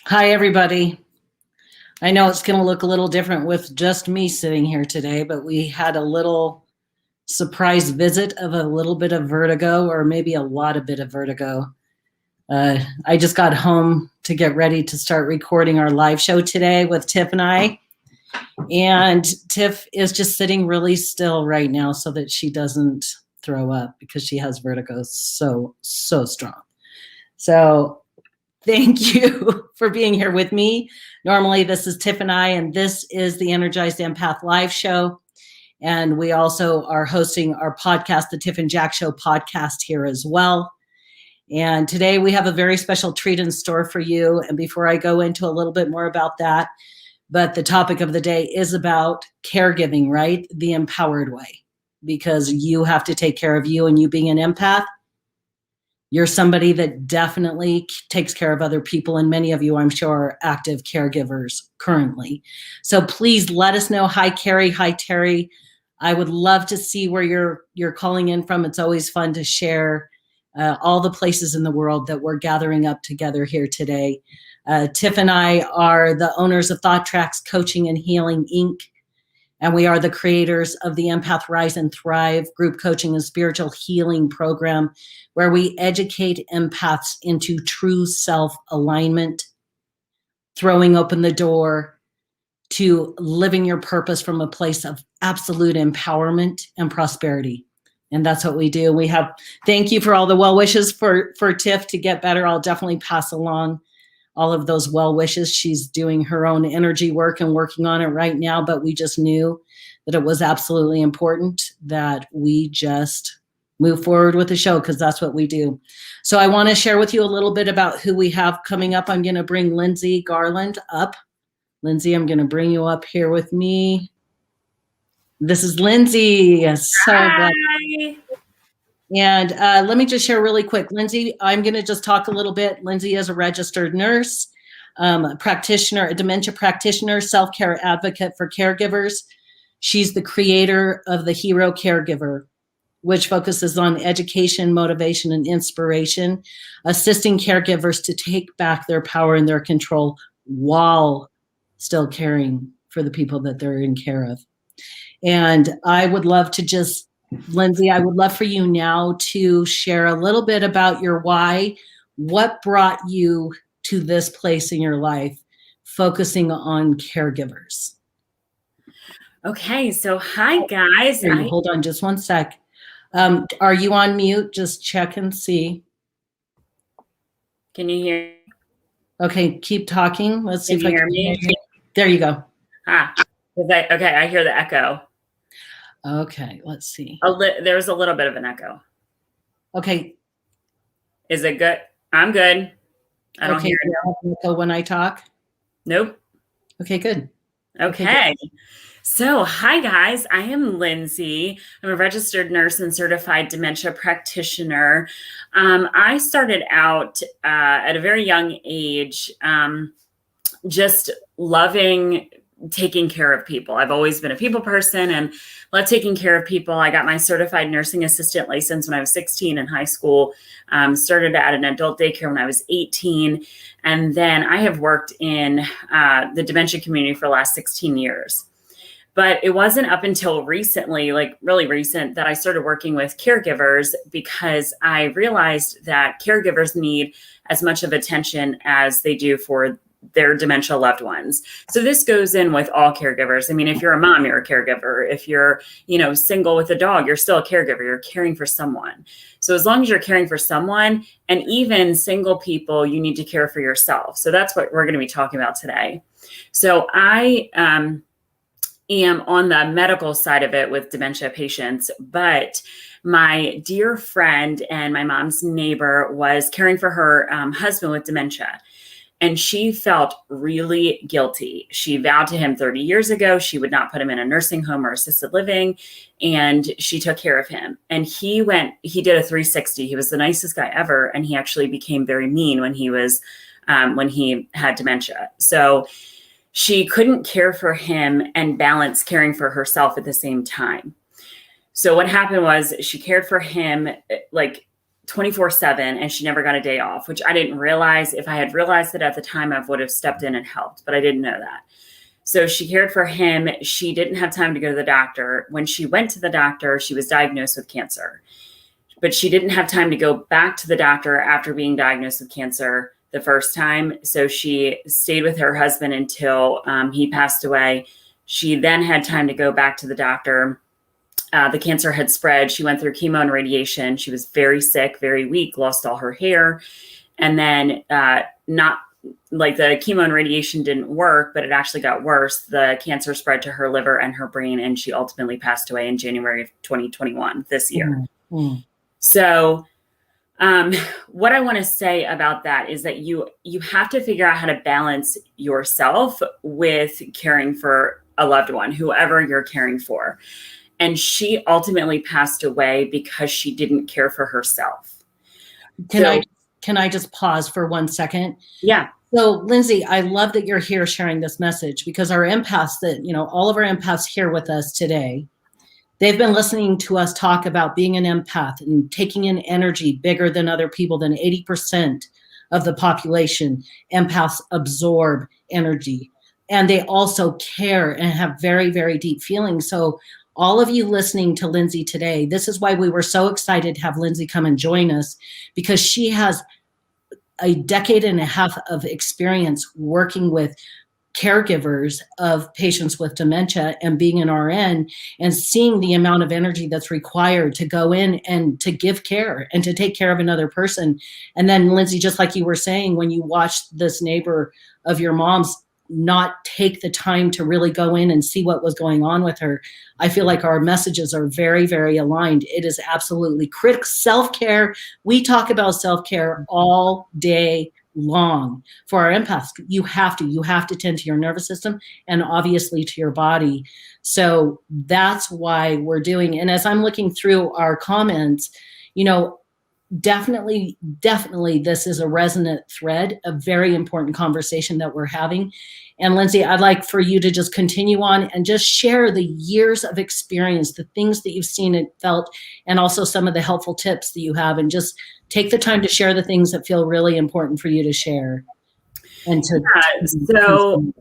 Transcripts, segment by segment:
Hi, everybody. I know it's going to look a little different with just me sitting here today, but we had a little surprise visit of a little bit of vertigo, or maybe a lot of bit of vertigo. I just got home to get ready to start recording our live show today with Tiff and I. And Tiff is just sitting really still right now so that she doesn't throw up because she has vertigo so strong. So thank you for being here with me. Normally, this is Tiff and I, and this is the Energized Empath Live Show. And we also are hosting our podcast, the Tiff and Jack Show podcast, here as well. And today we have a very special treat in store for you. And before I go into a little bit more about that, but the topic of the day is about caregiving, right? The empowered way, because you have to take care of you, and you being an empath, you're somebody that definitely takes care of other people, and many of you, I'm sure, are active caregivers currently. So please let us know. Hi, Carrie. Hi, Terry. I would love to see where you're calling in from. It's always fun to share all the places in the world that we're gathering up together here today. Tiff and I are the owners of Thought Tracks Coaching and Healing, Inc., and we are the creators of the Empath Rise and Thrive group coaching and spiritual healing program, where we educate empaths into true self-alignment, throwing open the door to living your purpose from a place of absolute empowerment and prosperity. And that's what we do. Thank you for all the well wishes for Tiff to get better. I'll definitely pass along all of those well wishes. She's doing her own energy work and working on it right now, but we just knew that it was absolutely important that we just move forward with the show, because that's what we do. So I want to share with you a little bit about who we have coming up. I'm going to bring Lindsay Garland up. Lindsay, I'm going to bring you up here with me. This is Lindsay. So Hi. glad. And let me just share really quick. Lindsay, I'm going to just talk a little bit. Lindsay is a registered nurse, a practitioner, a dementia practitioner, self-care advocate for caregivers. She's the creator of the Hero Caregiver, which focuses on education, motivation, and inspiration, assisting caregivers to take back their power and their control while still caring for the people that they're in care of. And I would love to Lindsay, I would love for you now to share a little bit about your why. What brought you to this place in your life, focusing on caregivers? Okay, so hi, guys. Hold on just one sec. Are you on mute? Just check and see. Can you hear? Okay, keep talking. Let's see if I can hear me. There you go. Okay, I hear the echo. Okay, let's see. There's a little bit of an echo. Okay. Is it good? I'm good. I don't hear it. Echo when I talk? Nope. Okay, good. Okay. So, hi guys, I am Lindsay. I'm a registered nurse and certified dementia practitioner. I started out at a very young age, just loving taking care of people. I've always been a people person and love taking care of people. I got my certified nursing assistant license when I was 16 in high school, started at an adult daycare when I was 18. And then I have worked in the dementia community for the last 16 years. But it wasn't up until recently, like really recent, that I started working with caregivers, because I realized that caregivers need as much of attention as they do for their dementia loved ones. So this goes in with all caregivers. I mean, if you're a mom, you're a caregiver. If you're, single with a dog, you're still a caregiver. You're caring for someone. So as long as you're caring for someone, and even single people, you need to care for yourself. So that's what we're going to be talking about today. So I am on the medical side of it with dementia patients, but my dear friend and my mom's neighbor was caring for her husband with dementia. And she felt really guilty. She vowed to him 30 years ago she would not put him in a nursing home or assisted living, and she took care of him. And he did a 360. He was the nicest guy ever, and he actually became very mean when he had dementia. So she couldn't care for him and balance caring for herself at the same time. So what happened was she cared for him like 24/7, and she never got a day off, which I didn't realize. If I had realized it at the time, I would have stepped in and helped, but I didn't know that. So she cared for him. She didn't have time to go to the doctor. When she went to the doctor, she was diagnosed with cancer, but she didn't have time to go back to the doctor after being diagnosed with cancer the first time. So she stayed with her husband until he passed away. She then had time to go back to the doctor. The cancer had spread. She went through chemo and radiation. She was very sick, very weak, lost all her hair. And then not like the chemo and radiation didn't work, but it actually got worse. The cancer spread to her liver and her brain, and she ultimately passed away in January of 2021, this year. Mm-hmm. So what I want to say about that is that you have to figure out how to balance yourself with caring for a loved one, whoever you're caring for. And she ultimately passed away because she didn't care for herself. Can I just pause for 1 second? Yeah. So Lindsay, I love that you're here sharing this message, because our empaths all of our empaths here with us today, they've been listening to us talk about being an empath and taking in energy bigger than other people. Than 80% of the population, empaths absorb energy, and they also care and have very, very deep feelings. So all of you listening to Lindsay today, this is why we were so excited to have Lindsay come and join us, because she has a decade and a half of experience working with caregivers of patients with dementia and being an RN and seeing the amount of energy that's required to go in and to give care and to take care of another person. And then Lindsay, just like you were saying, when you watched this neighbor of your mom's not take the time to really go in and see what was going on with her, I feel like our messages are very, very aligned. It is absolutely critical. Self-care. We talk about self-care all day long. For our empaths, you have to tend to your nervous system and obviously to your body. So that's why we're doing. And as I'm looking through our comments, definitely this is a resonant thread, a very important conversation that we're having. And Lindsay, I'd like for you to just continue on and just share the years of experience, the things that you've seen and felt, and also some of the helpful tips that you have, and just take the time to share the things that feel really important for you to share. And so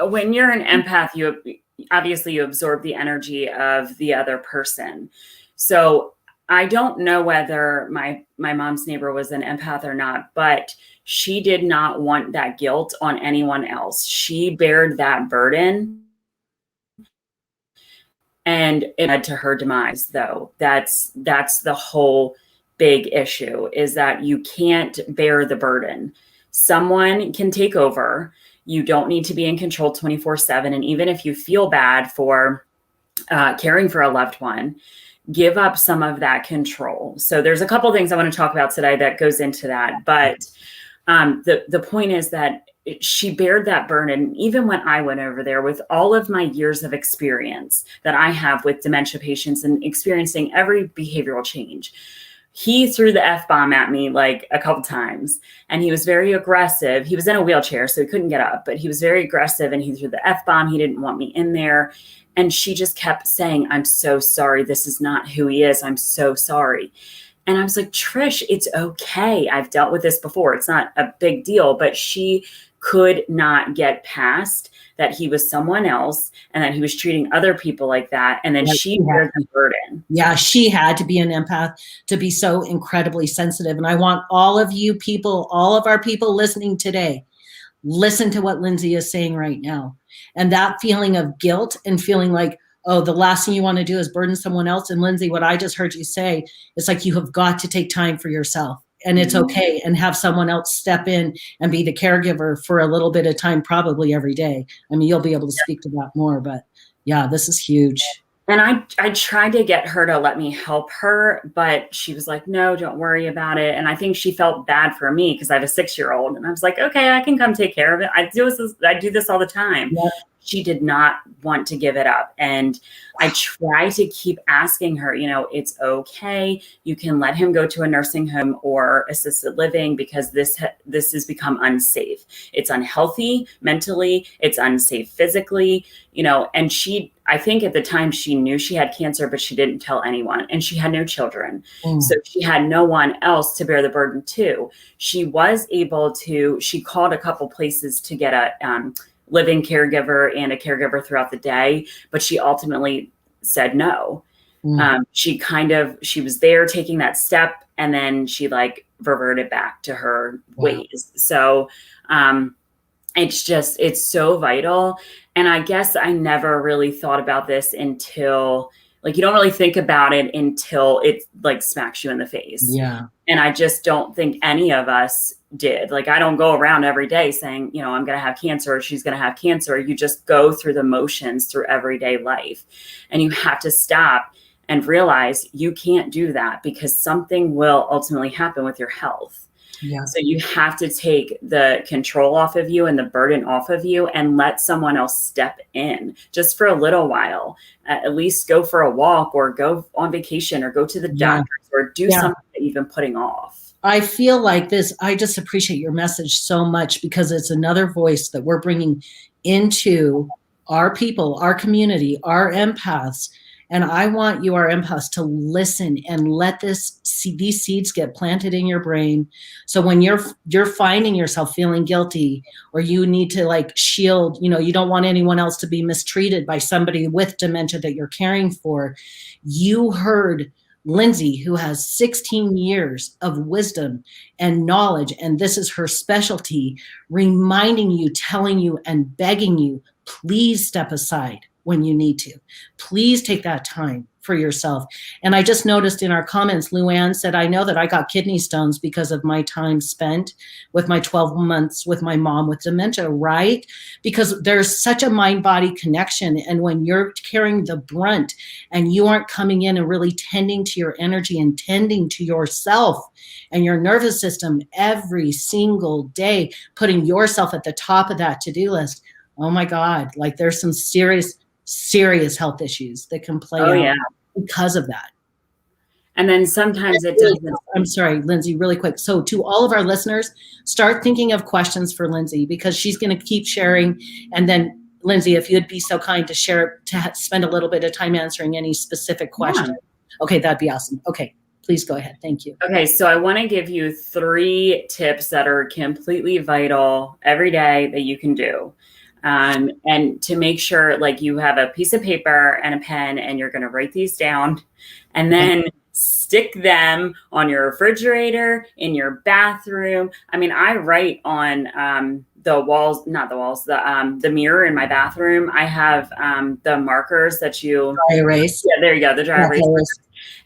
when you're an empath, you absorb the energy of the other person. So I don't know whether my mom's neighbor was an empath or not, but she did not want that guilt on anyone else. She bared that burden, and it led to her demise, though. That's the whole big issue, is that you can't bear the burden. Someone can take over. You don't need to be in control 24/7. And even if you feel bad for caring for a loved one, give up some of that control. So there's a couple things I want to talk about today that goes into that. But the point is that she bared that burden. Even when I went over there, with all of my years of experience that I have with dementia patients and experiencing every behavioral change, he threw the F-bomb at me like a couple times, and he was very aggressive. He was in a wheelchair, so he couldn't get up, but he was very aggressive, and he threw the F-bomb. He didn't want me in there. And she just kept saying, "I'm so sorry. This is not who he is. I'm so sorry." And I was like, "Trish, it's okay. I've dealt with this before. It's not a big deal." But she could not get past that he was someone else and that he was treating other people like that. And then she bared the burden. Yeah, she had to be an empath to be so incredibly sensitive. And I want all of you people, all of our people listening today, listen to what Lindsay is saying right now. And that feeling of guilt and feeling like, oh, the last thing you want to do is burden someone else. And Lindsay, what I just heard you say, it's like you have got to take time for yourself. And it's okay, and have someone else step in and be the caregiver for a little bit of time, probably every day. I mean, you'll be able to speak to that more, but yeah, this is huge. And I tried to get her to let me help her, but she was like, "No, don't worry about it." And I think she felt bad for me because I have a 6-year-old, and I was like, "Okay, I can come take care of it. I do this all the time." Yeah. she did not want to give it up. And I try to keep asking her, it's okay. You can let him go to a nursing home or assisted living because this has become unsafe. It's unhealthy mentally. It's unsafe physically, and I think at the time she knew she had cancer, but she didn't tell anyone, and she had no children. So she had no one else to bear the burden to. She was able to, she called a couple places to get a living caregiver and a caregiver throughout the day, but she ultimately said no. She was there taking that step, and then she reverted back to her ways. So it's so vital. And I guess I never really thought about this until you don't really think about it until it smacks you in the face. Yeah. And I just don't think any of us did. I don't go around every day saying, I'm going to have cancer or she's going to have cancer. You just go through the motions through everyday life, and you have to stop and realize you can't do that because something will ultimately happen with your health. Yeah. So you have to take the control off of you and the burden off of you and let someone else step in just for a little while. At least go for a walk or go on vacation or go to the doctors or do something that you've been putting off. I feel like this, I just appreciate your message so much because it's another voice that we're bringing into our people, our community, our empaths. And I want you, our empaths, to listen and let these seeds get planted in your brain. So when you're finding yourself feeling guilty, or you need to shield, you don't want anyone else to be mistreated by somebody with dementia that you're caring for. You heard Lindsay, who has 16 years of wisdom and knowledge, and this is her specialty, reminding you, telling you, and begging you, please step aside when you need to. Please take that time for yourself. And I just noticed in our comments, Luann said, I know that I got kidney stones because of my time spent with my 12 months with my mom with dementia, right? Because there's such a mind-body connection. And when you're carrying the brunt and you aren't coming in and really tending to your energy and tending to yourself and your nervous system every single day, putting yourself at the top of that to-do list, oh my God, there's some serious health issues that can play out because of that. And then sometimes it doesn't. I'm sorry, Lindsay, really quick. So to all of our listeners, start thinking of questions for Lindsay because she's going to keep sharing. And then Lindsay, if you'd be so kind to share, to spend a little bit of time answering any specific question. Yeah. Okay, that'd be awesome. Okay, please go ahead. Thank you. Okay, so I want to give you 3 tips that are completely vital every day that you can do. And to make sure you have a piece of paper and a pen and you're going to write these down and then stick them on your refrigerator, in your bathroom. I mean, I write on the walls, not the walls, the mirror in my bathroom. I have the markers that you dry erase. Yeah, there you go, the dry erase.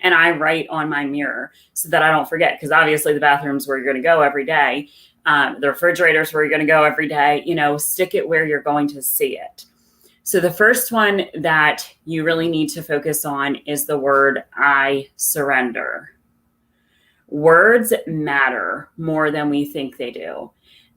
And I write on my mirror so that I don't forget, because obviously the bathroom's where you're going to go every day. The refrigerator's where you're going to go every day, stick it where you're going to see it. So the first one that you really need to focus on is the word I surrender. Words matter more than we think they do.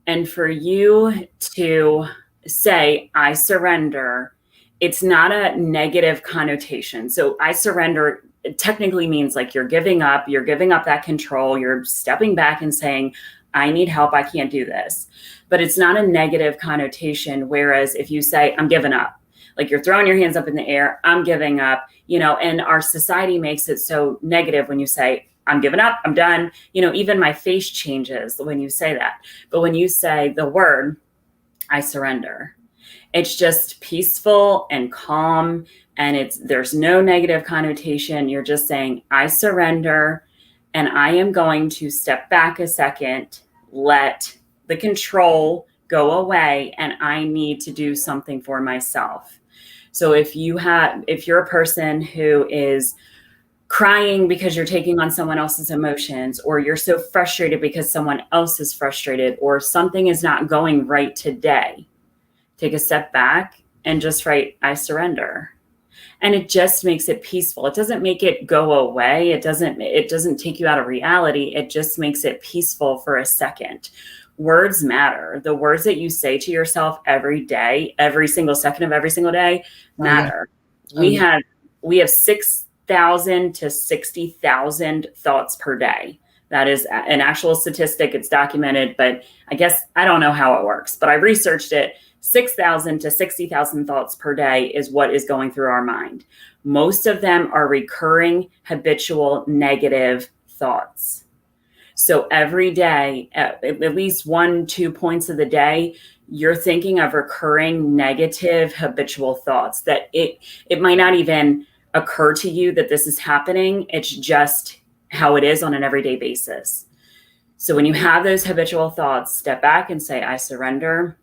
And for you to say, I surrender, it's not a negative connotation. So I surrender technically means you're giving up that control, you're stepping back and saying, I need help. I can't do this. But it's not a negative connotation. Whereas if you say, I'm giving up, you're throwing your hands up in the air, I'm giving up, and our society makes it so negative when you say, I'm giving up, I'm done. Even my face changes when you say that. But when you say the word, I surrender, it's just peaceful and calm. And there's no negative connotation. You're just saying, I surrender. And I am going to step back a second, let the control go away, and I need to do something for myself. So if you're a person who is crying because you're taking on someone else's emotions, or you're so frustrated because someone else is frustrated, or something is not going right today, take a step back and just write, I surrender. And it just makes it peaceful. It doesn't make it go away. It doesn't take you out of reality. It just makes it peaceful for a second. Words matter. The words that you say to yourself every day, every single second of every single day matter. Oh, yeah. We have 6,000 to 60,000 thoughts per day. That is an actual statistic. It's documented, but I guess I don't know how it works, but I researched it. 6,000 to 60,000 thoughts per day is what is going through our mind. Most of them are recurring, habitual, negative thoughts. So every day, at least 1-2 points of the day, you're thinking of recurring negative habitual thoughts that it might not even occur to you that this is happening. It's just how it is on an everyday basis. So when you have those habitual thoughts, step back and say, I surrender.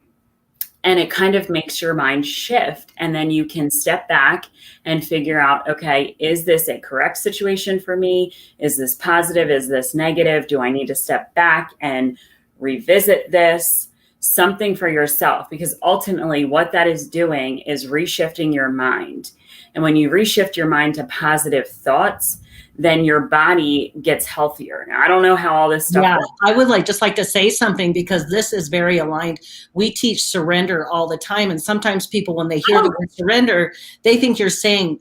And it kind of makes your mind shift. And then you can step back and figure out, okay, is this a correct situation for me? Is this positive? Is this negative? Do I need to step back and revisit this? Something for yourself, because ultimately what that is doing is reshifting your mind. And when you reshift your mind to positive thoughts, then your body gets healthier. Now, I don't know how all this stuff works. I would just like to say something, because this is very aligned. We teach surrender all the time. And sometimes people, when they hear the word surrender, they think you're saying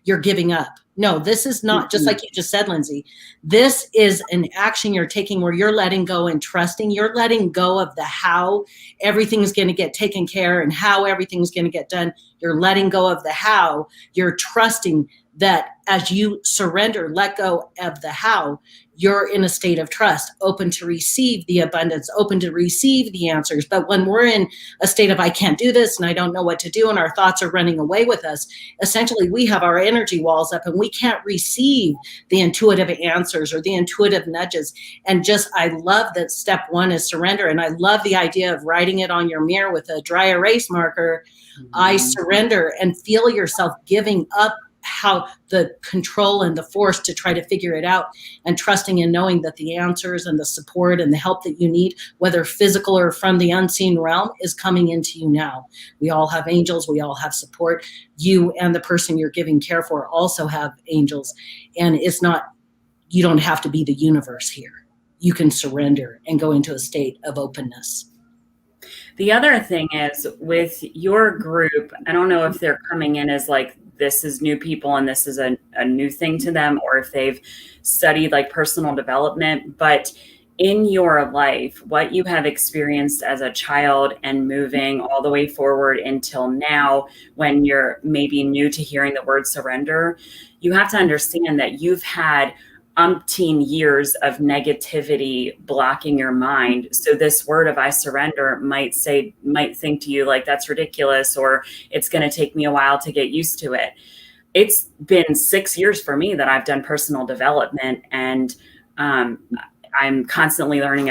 you're giving up. No, this is not, just like you just said, Lindsay. This is an action you're taking where you're letting go and trusting. You're letting go of the how everything's going to get taken care and how everything's going to get done. You're letting go of the how. You're trusting that as you surrender, let go of the how, you're in a state of trust, open to receive the abundance, open to receive the answers. But when we're in a state of, I can't do this and I don't know what to do, and our thoughts are running away with us, essentially we have our energy walls up and we can't receive the intuitive answers or the intuitive nudges. And I love that step one is surrender. And I love the idea of writing it on your mirror with a dry erase marker. I surrender, and feel yourself giving up how the control and the force to try to figure it out, and trusting and knowing that the answers and the support and the help that you need, whether physical or from the unseen realm, is coming into you now. We all have angels. We all have support. You and the person you're giving care for also have angels. And it's not, you don't have to be the universe here. You can surrender and go into a state of openness. The other thing is, with your group, I don't know if they're coming in as like, this is new people and this is a new thing to them, or if they've studied like personal development, but in your life, what you have experienced as a child and moving all the way forward until now, when you're maybe new to hearing the word surrender, you have to understand that you've had umpteen years of negativity blocking your mind. So this word of I surrender might think to you like, that's ridiculous, or it's going to take me a while to get used to it. It's been 6 years for me that I've done personal development, and I'm constantly learning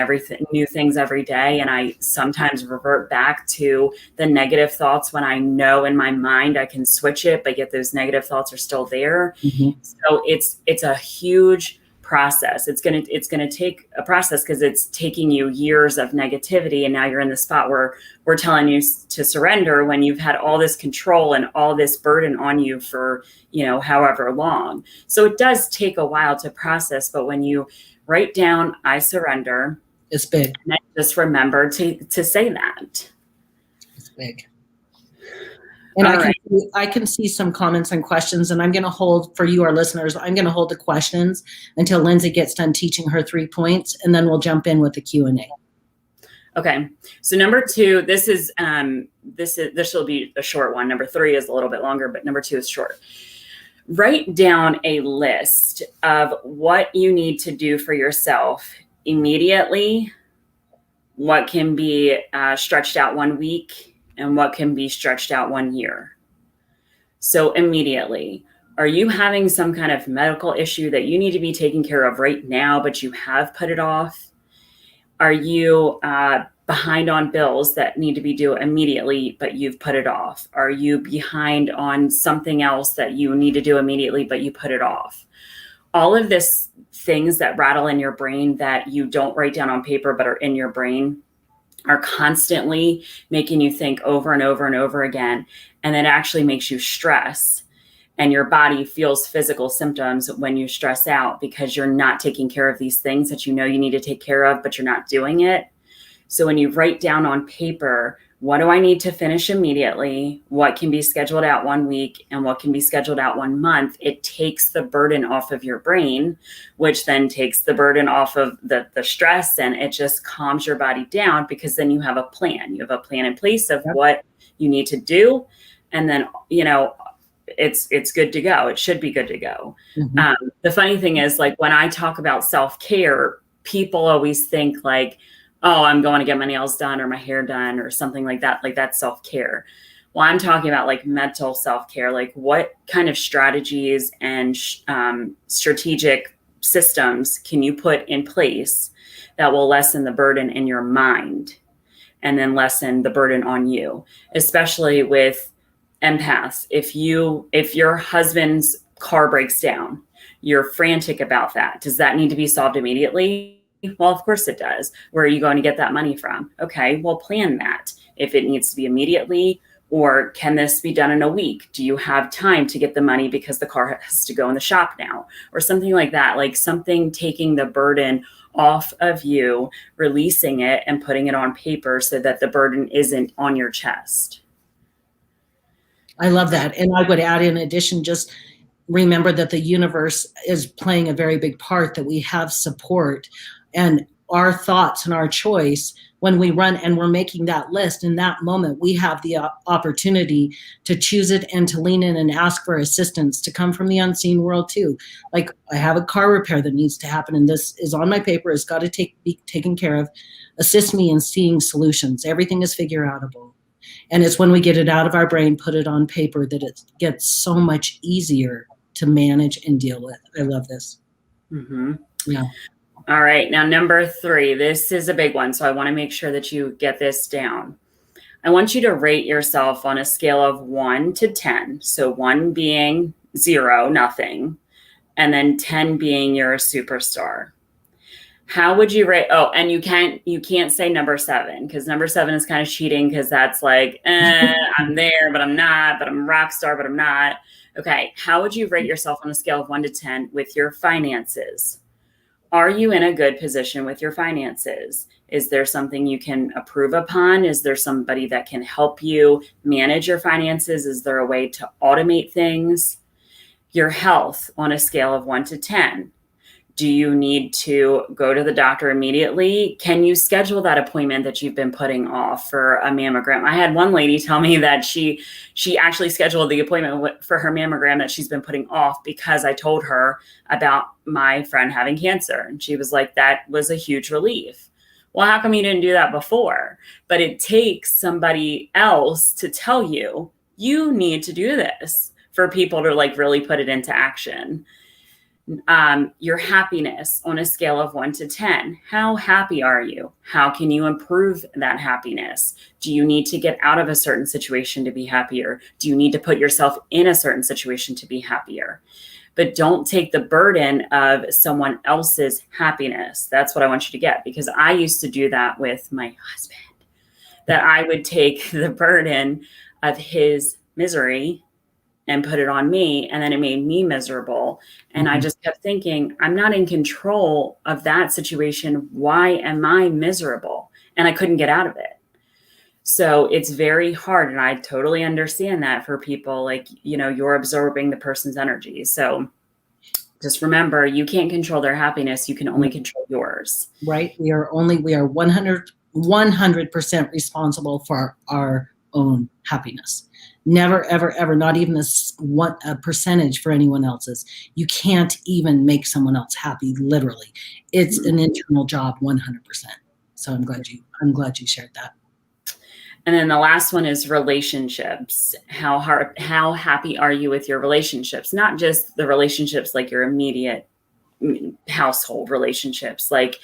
new things every day. And I sometimes revert back to the negative thoughts when I know in my mind I can switch it, but yet those negative thoughts are still there. Mm-hmm. So it's a huge process. It's going to take a process, because it's taking you years of negativity. And now you're in the spot where we're telling you to surrender, when you've had all this control and all this burden on you for, however long. So it does take a while to process, but when you write down, I surrender, it's big. And just remember to say that. It's big. And I can see some comments and questions, and I'm going to hold, for you, our listeners, I'm going to hold the questions until Lindsay gets done teaching her 3 points, and then we'll jump in with the Q&A. Okay. So number 2, this will be a short one. Number 3 is a little bit longer, but number 2 is short. Write down a list of what you need to do for yourself immediately, what can be stretched out 1 week, and what can be stretched out 1 year. So immediately, are you having some kind of medical issue that you need to be taken care of right now, but you have put it off? Are you behind on bills that need to be due immediately, but you've put it off? Are you behind on something else that you need to do immediately, but you put it off? All of this things that rattle in your brain that you don't write down on paper, but are in your brain, are constantly making you think over and over and over again. And that actually makes you stress. And your body feels physical symptoms when you stress out, because you're not taking care of these things that you know you need to take care of, but you're not doing it. So when you write down on paper, what do I need to finish immediately? What can be scheduled out 1 week and what can be scheduled out 1 month? It takes the burden off of your brain, which then takes the burden off of the stress, and it just calms your body down, because then you have a plan. You have a plan in place of what you need to do. And then, it's good to go. It should be good to go. The funny thing is, like, when I talk about self-care, people always think like, oh, I'm going to get my nails done or my hair done or something like that. Like, that's self-care. Well, I'm talking about like mental self-care. Like, what kind of strategies and strategic systems can you put in place that will lessen the burden in your mind and then lessen the burden on you, especially with empaths. If your husband's car breaks down, you're frantic about that. Does that need to be solved immediately? Well, of course it does. Where are you going to get that money from? Okay, well, plan that. If it needs to be immediately, or can this be done in a week? Do you have time to get the money because the car has to go in the shop now, or something like that? Like, something taking the burden off of you, releasing it and putting it on paper so that the burden isn't on your chest. I love that. And I would add, in addition, just remember that the universe is playing a very big part, that we have support, and our thoughts and our choice, when we run and we're making that list, in that moment, we have the opportunity to choose it and to lean in and ask for assistance to come from the unseen world too. Like, I have a car repair that needs to happen, and this is on my paper. It's got to be taken care of. Assist me in seeing solutions. Everything is figure outable. And it's when we get it out of our brain, put it on paper, that it gets so much easier to manage and deal with. I love this. Yeah. All right. Now, number 3, this is a big one. So I want to make sure that you get this down. I want you to rate yourself on a scale of 1 to 10. So 1 being 0, nothing. And then 10 being you're a superstar. How would you rate? Oh, and you can't say number 7, because number 7 is kind of cheating, because that's like, I'm there, but I'm not, but I'm a rock star, but I'm not. Okay. How would you rate yourself on a scale of 1 to 10 with your finances? Are you in a good position with your finances? Is there something you can improve upon? Is there somebody that can help you manage your finances? Is there a way to automate things? Your health on a scale of 1 to 10. Do you need to go to the doctor immediately? Can you schedule that appointment that you've been putting off for a mammogram? I had one lady tell me that she actually scheduled the appointment for her mammogram that she's been putting off because I told her about my friend having cancer. And she was like, that was a huge relief. Well, how come you didn't do that before? But it takes somebody else to tell you, you need to do this, for people to like really put it into action. Your happiness on a scale of 1 to 10. How happy are you? How can you improve that happiness? Do you need to get out of a certain situation to be happier? Do you need to put yourself in a certain situation to be happier? But don't take the burden of someone else's happiness. That's what I want you to get, because I used to do that with my husband, that I would take the burden of his misery and put it on me. And then it made me miserable. And I just kept thinking, I'm not in control of that situation. Why am I miserable? And I couldn't get out of it. So it's very hard. And I totally understand that for people, like, you're absorbing the person's energy. So just remember, you can't control their happiness. You can only control yours. Right. We are 100% responsible for our own happiness. Never, ever, ever, not even a percentage for anyone else's. You can't even make someone else happy, literally. It's an internal job, 100%. So I'm glad you shared that. And then the last one is relationships. How happy are you with your relationships? Not just the relationships like your immediate household relationships, like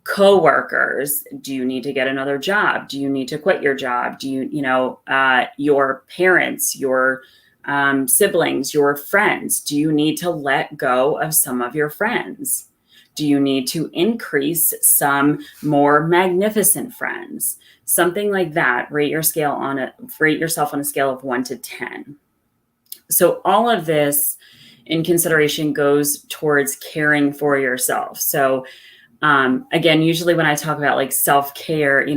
co-workers. Do you need to get another job? Do you need to quit your job? Do your parents, your siblings, your friends, do you need to let go of some of your friends? Do you need to increase some more magnificent friends? Something like that. Rate yourself on a scale of 1 to 10. So all of this in consideration goes towards caring for yourself. So Again, usually when I talk about like self-care,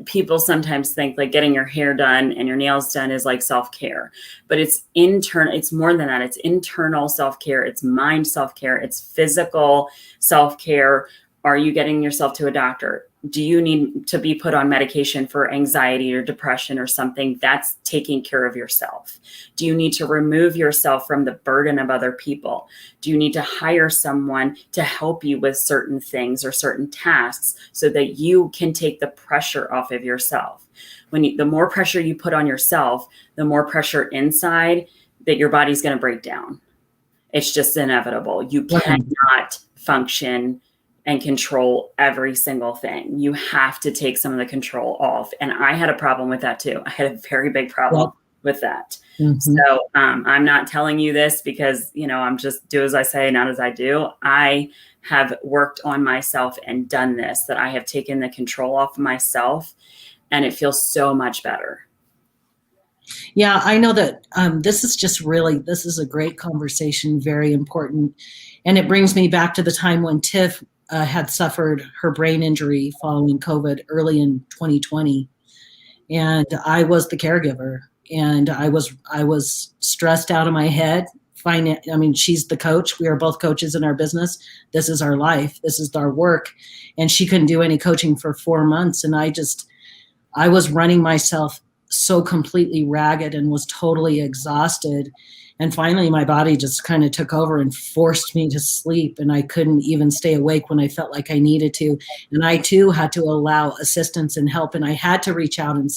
people sometimes think like getting your hair done and your nails done is like self-care, but it's internal. It's more than that. It's internal self-care. It's mind self-care. It's physical self-care. Are you getting yourself to a doctor? Do you need to be put on medication for anxiety or depression or something? That's taking care of yourself. Do you need to remove yourself from the burden of other people? Do you need to hire someone to help you with certain things or certain tasks so that you can take the pressure off of yourself? The more pressure you put on yourself, the more pressure inside that your body's going to break down. It's just inevitable. You cannot function and control every single thing. You have to take some of the control off. And I had a problem with that too. I had a very big problem with that. Mm-hmm. So I'm not telling you this because, I'm just do as I say, not as I do. I have worked on myself and done this, that I have taken the control off of myself, and it feels so much better. Yeah, I know that this is a great conversation, very important. And it brings me back to the time when Tiff had suffered her brain injury following COVID early in 2020. And I was the caregiver, and I was stressed out of my head. She's the coach. We are both coaches in our business. This is our life. This is our work. And she couldn't do any coaching for 4 months. And I was running myself so completely ragged and was totally exhausted. And finally, my body just kind of took over and forced me to sleep. And I couldn't even stay awake when I felt like I needed to. And I, too, had to allow assistance and help. And I had to reach out and,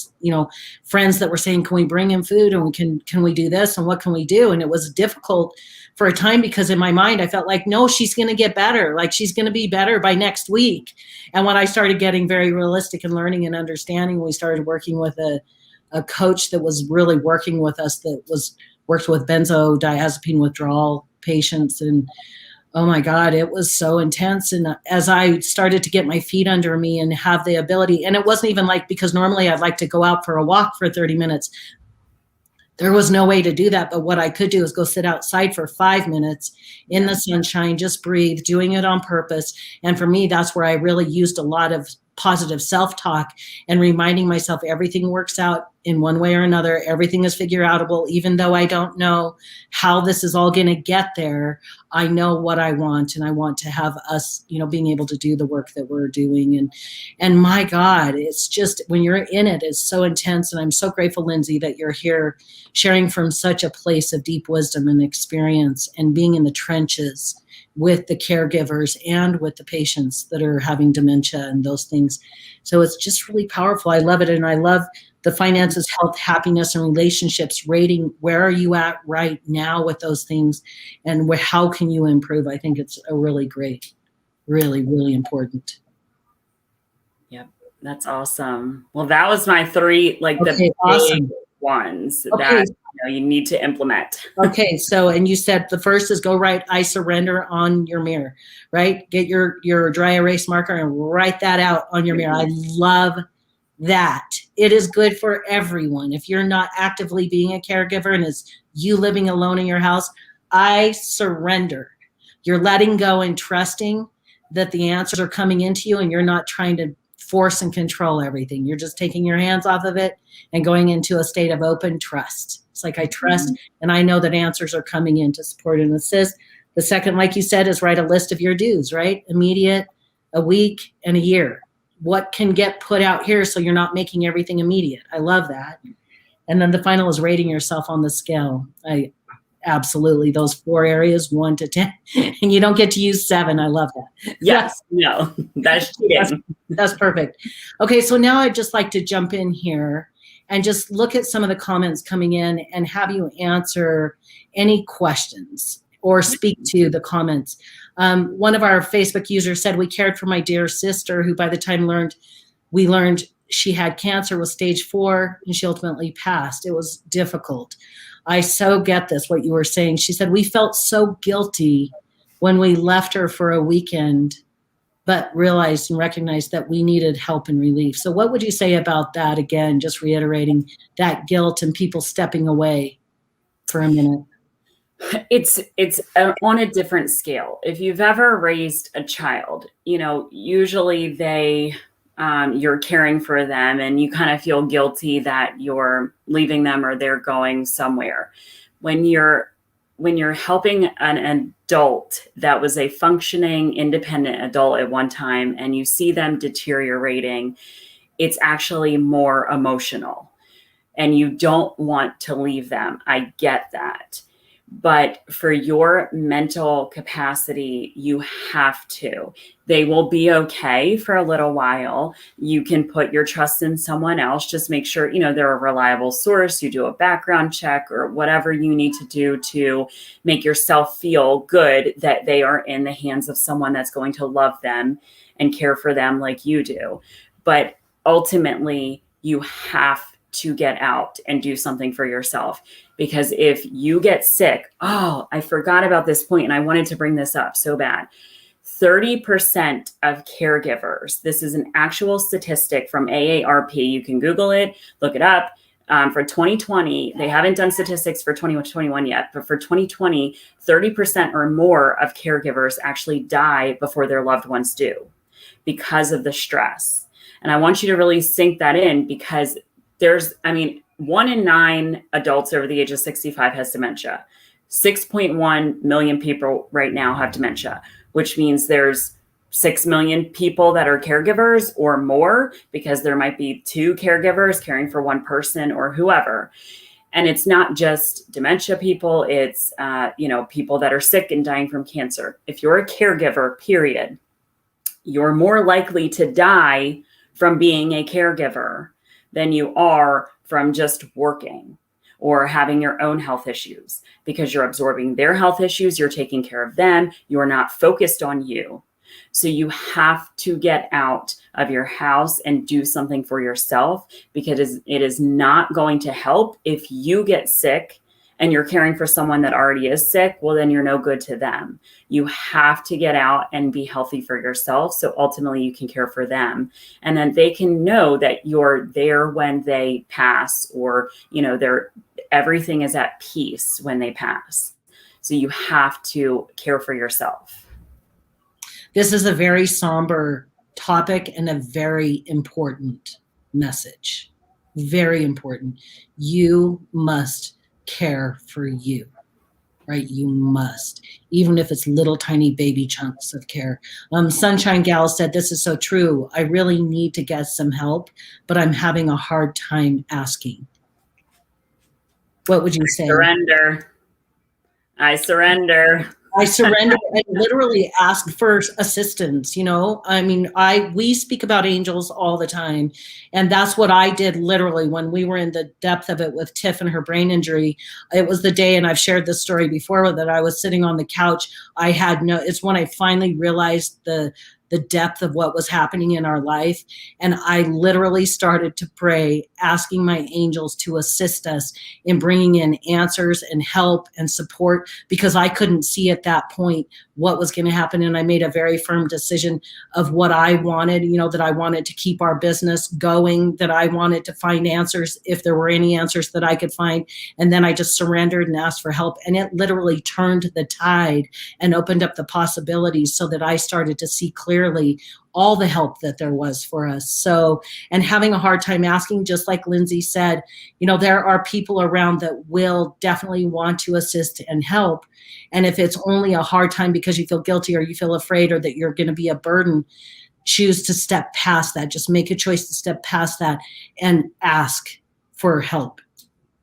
friends that were saying, can we bring in food? And can we do this? And what can we do? And it was difficult for a time because in my mind, I felt like, no, she's going to get better. Like she's going to be better by next week. And when I started getting very realistic and learning and understanding, we started working with a coach that was really working with us, worked with benzodiazepine withdrawal patients. And oh my God, it was so intense. And as I started to get my feet under me and have the ability, and it wasn't even because normally I'd like to go out for a walk for 30 minutes. There was no way to do that. But what I could do is go sit outside for 5 minutes in the sunshine, just breathe, doing it on purpose. And for me, that's where I really used a lot of positive self-talk and reminding myself everything works out in one way or another. Everything is figure outable. Even though I don't know how this is all going to get there, I know what I want, and I want to have us, being able to do the work that we're doing. And my God, it's just when you're in it, it's so intense. And I'm so grateful, Lindsay, that you're here sharing from such a place of deep wisdom and experience and being in the trenches with the caregivers and with the patients that are having dementia and those things. So it's just really powerful. I love it. And I love the finances, health, happiness, and relationships rating. Where are you at right now with those things? And how can you improve? I think it's a really great, really, really important. Yep. That's awesome. Well, that was my 3, the big ones that you need to implement. Okay. So, and you said the first is go write I surrender on your mirror, right? Get your dry erase marker and write that out on your mirror. I love that. It is good for everyone. If you're not actively being a caregiver and it's you living alone in your house, I surrender. You're letting go and trusting that the answers are coming into you, and you're not trying to force and control everything. You're just taking your hands off of it and going into a state of open trust. It's like I trust and I know that answers are coming in to support and assist. The second, like you said, is write a list of your dues, right? Immediate, a week, and a year. What can get put out here so you're not making everything immediate? I love that. And then the final is rating yourself on the scale. Absolutely. Those 4 areas, 1 to 10, and you don't get to use 7. I love that. Yes. No, that's perfect. Okay. So now I'd just like to jump in here and just look at some of the comments coming in and have you answer any questions or speak to the comments. One of our Facebook users said, we cared for my dear sister who by the time we learned she had cancer was stage 4 and she ultimately passed. It was difficult. I so get this, what you were saying. She said, we felt so guilty when we left her for a weekend, but realized and recognized that we needed help and relief. So what would you say about that? Again, just reiterating that guilt and people stepping away for a minute. It's on a different scale. If you've ever raised a child, usually you're caring for them and you kind of feel guilty that you're leaving them or they're going somewhere. When you're helping an adult that was a functioning, independent adult at one time and you see them deteriorating, it's actually more emotional and you don't want to leave them. I get that. But for your mental capacity, you have to. They will be okay for a little while. You can put your trust in someone else. Just make sure, they're a reliable source. You do a background check or whatever you need to do to make yourself feel good that they are in the hands of someone that's going to love them and care for them like you do. But ultimately, you have to get out and do something for yourself. Because if you get sick, I forgot about this point and I wanted to bring this up so bad. 30% of caregivers, this is an actual statistic from AARP. You can Google it, look it up. For 2020, they haven't done statistics for 2021 yet, but for 2020, 30% or more of caregivers actually die before their loved ones do because of the stress. And I want you to really sink that in because 1 in 9 adults over the age of 65 has dementia. 6.1 million people right now have dementia, which means there's 6 million people that are caregivers or more, because there might be 2 caregivers caring for one person or whoever. And it's not just dementia people, it's people that are sick and dying from cancer. If you're a caregiver, period, you're more likely to die from being a caregiver than you are from just working or having your own health issues, because you're absorbing their health issues, you're taking care of them, you're not focused on you. So you have to get out of your house and do something for yourself, because it is not going to help if you get sick and you're caring for someone that already is sick. Well, then you're no good to them. You have to get out and be healthy for yourself, so ultimately you can care for them. And then they can know that you're there when they pass, or, everything is at peace when they pass. So you have to care for yourself. This is a very somber topic and a very important message. Very important. You must care for you, right? You must, even if it's little tiny baby chunks of care. Sunshine Gal said, this is so true. I really need to get some help, but I'm having a hard time asking. What would you say? I surrender. I surrender and literally ask for assistance. We speak about angels all the time. And that's what I did literally when we were in the depth of it with Tiff and her brain injury. It was the day, and I've shared this story before, that I was sitting on the couch. It's when I finally realized the depth of what was happening in our life. And I literally started to pray, asking my angels to assist us in bringing in answers and help and support, because I couldn't see at that point what was going to happen. And I made a very firm decision of what I wanted, that I wanted to keep our business going, that I wanted to find answers if there were any answers that I could find. And then I just surrendered and asked for help. And it literally turned the tide and opened up the possibilities, so that I started to see clearly all the help that there was for us. So, and having a hard time asking, just like Lindsay said, there are people around that will definitely want to assist and help. And if it's only a hard time because you feel guilty or you feel afraid or that you're going to be a burden, choose to step past that. Just make a choice to step past that and ask for help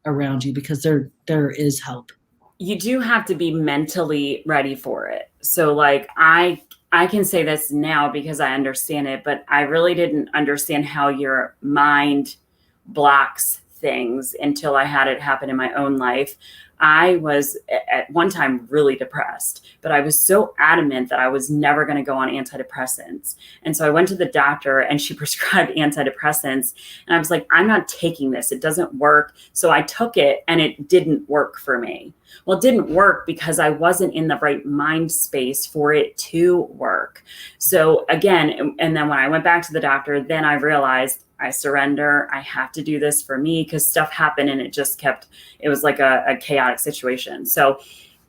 around you, because there is help. You do have to be mentally ready for it. So I can say this now because I understand it, but I really didn't understand how your mind blocks things until I had it happen in my own life. I was at one time really depressed, but I was so adamant that I was never going to go on antidepressants. And so I went to the doctor and she prescribed antidepressants. And I was like, I'm not taking this. It doesn't work. So I took it and it didn't work for me. Well, it didn't work because I wasn't in the right mind space for it to work. So again, and then when I went back to the doctor, then I realized I surrender. I have to do this for me, because stuff happened and it was like a chaotic situation. So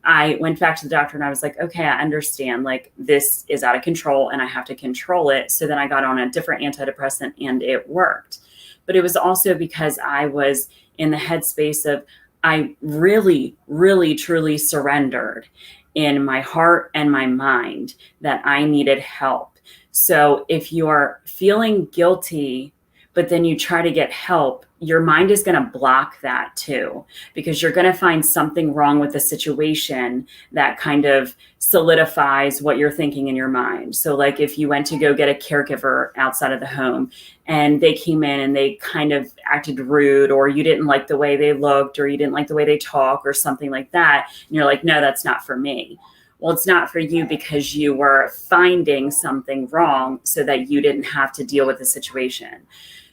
I went back to the doctor and I was like, okay, I understand, like this is out of control and I have to control it. So then I got on a different antidepressant and it worked. But it was also because I was in the headspace of, I really, really, truly surrendered in my heart and my mind that I needed help. So if you're feeling guilty, but then you try to get help, your mind is going to block that too, because you're going to find something wrong with the situation that kind of solidifies what you're thinking in your mind. So like if you went to go get a caregiver outside of the home and they came in and they kind of acted rude, or you didn't like the way they looked, or you didn't like the way they talk or something like that, and you're like, no, that's not for me. Well, it's not for you because you were finding something wrong so that you didn't have to deal with the situation.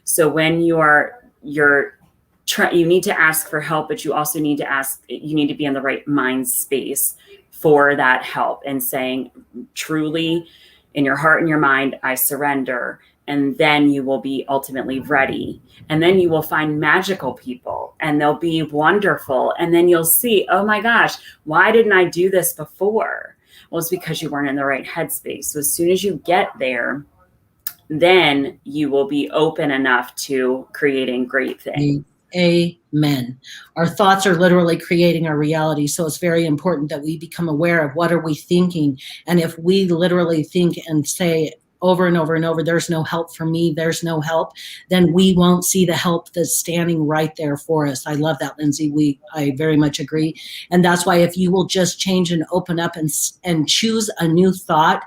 So when you need to ask for help, but you also need to be in the right mind space for that help and saying, truly, in your heart and your mind, I surrender. And then you will be ultimately ready. And then you will find magical people and they'll be wonderful. And then you'll see, oh my gosh, why didn't I do this before? Well, it's because you weren't in the right headspace. So as soon as you get there, then you will be open enough to creating great things. Amen. Our thoughts are literally creating our reality. So it's very important that we become aware of what are we thinking. And if we literally think and say over and over and over, there's no help for me, there's no help, then we won't see the help that's standing right there for us. I love that, Lindsay. I very much agree. And that's why if you will just change and open up and choose a new thought,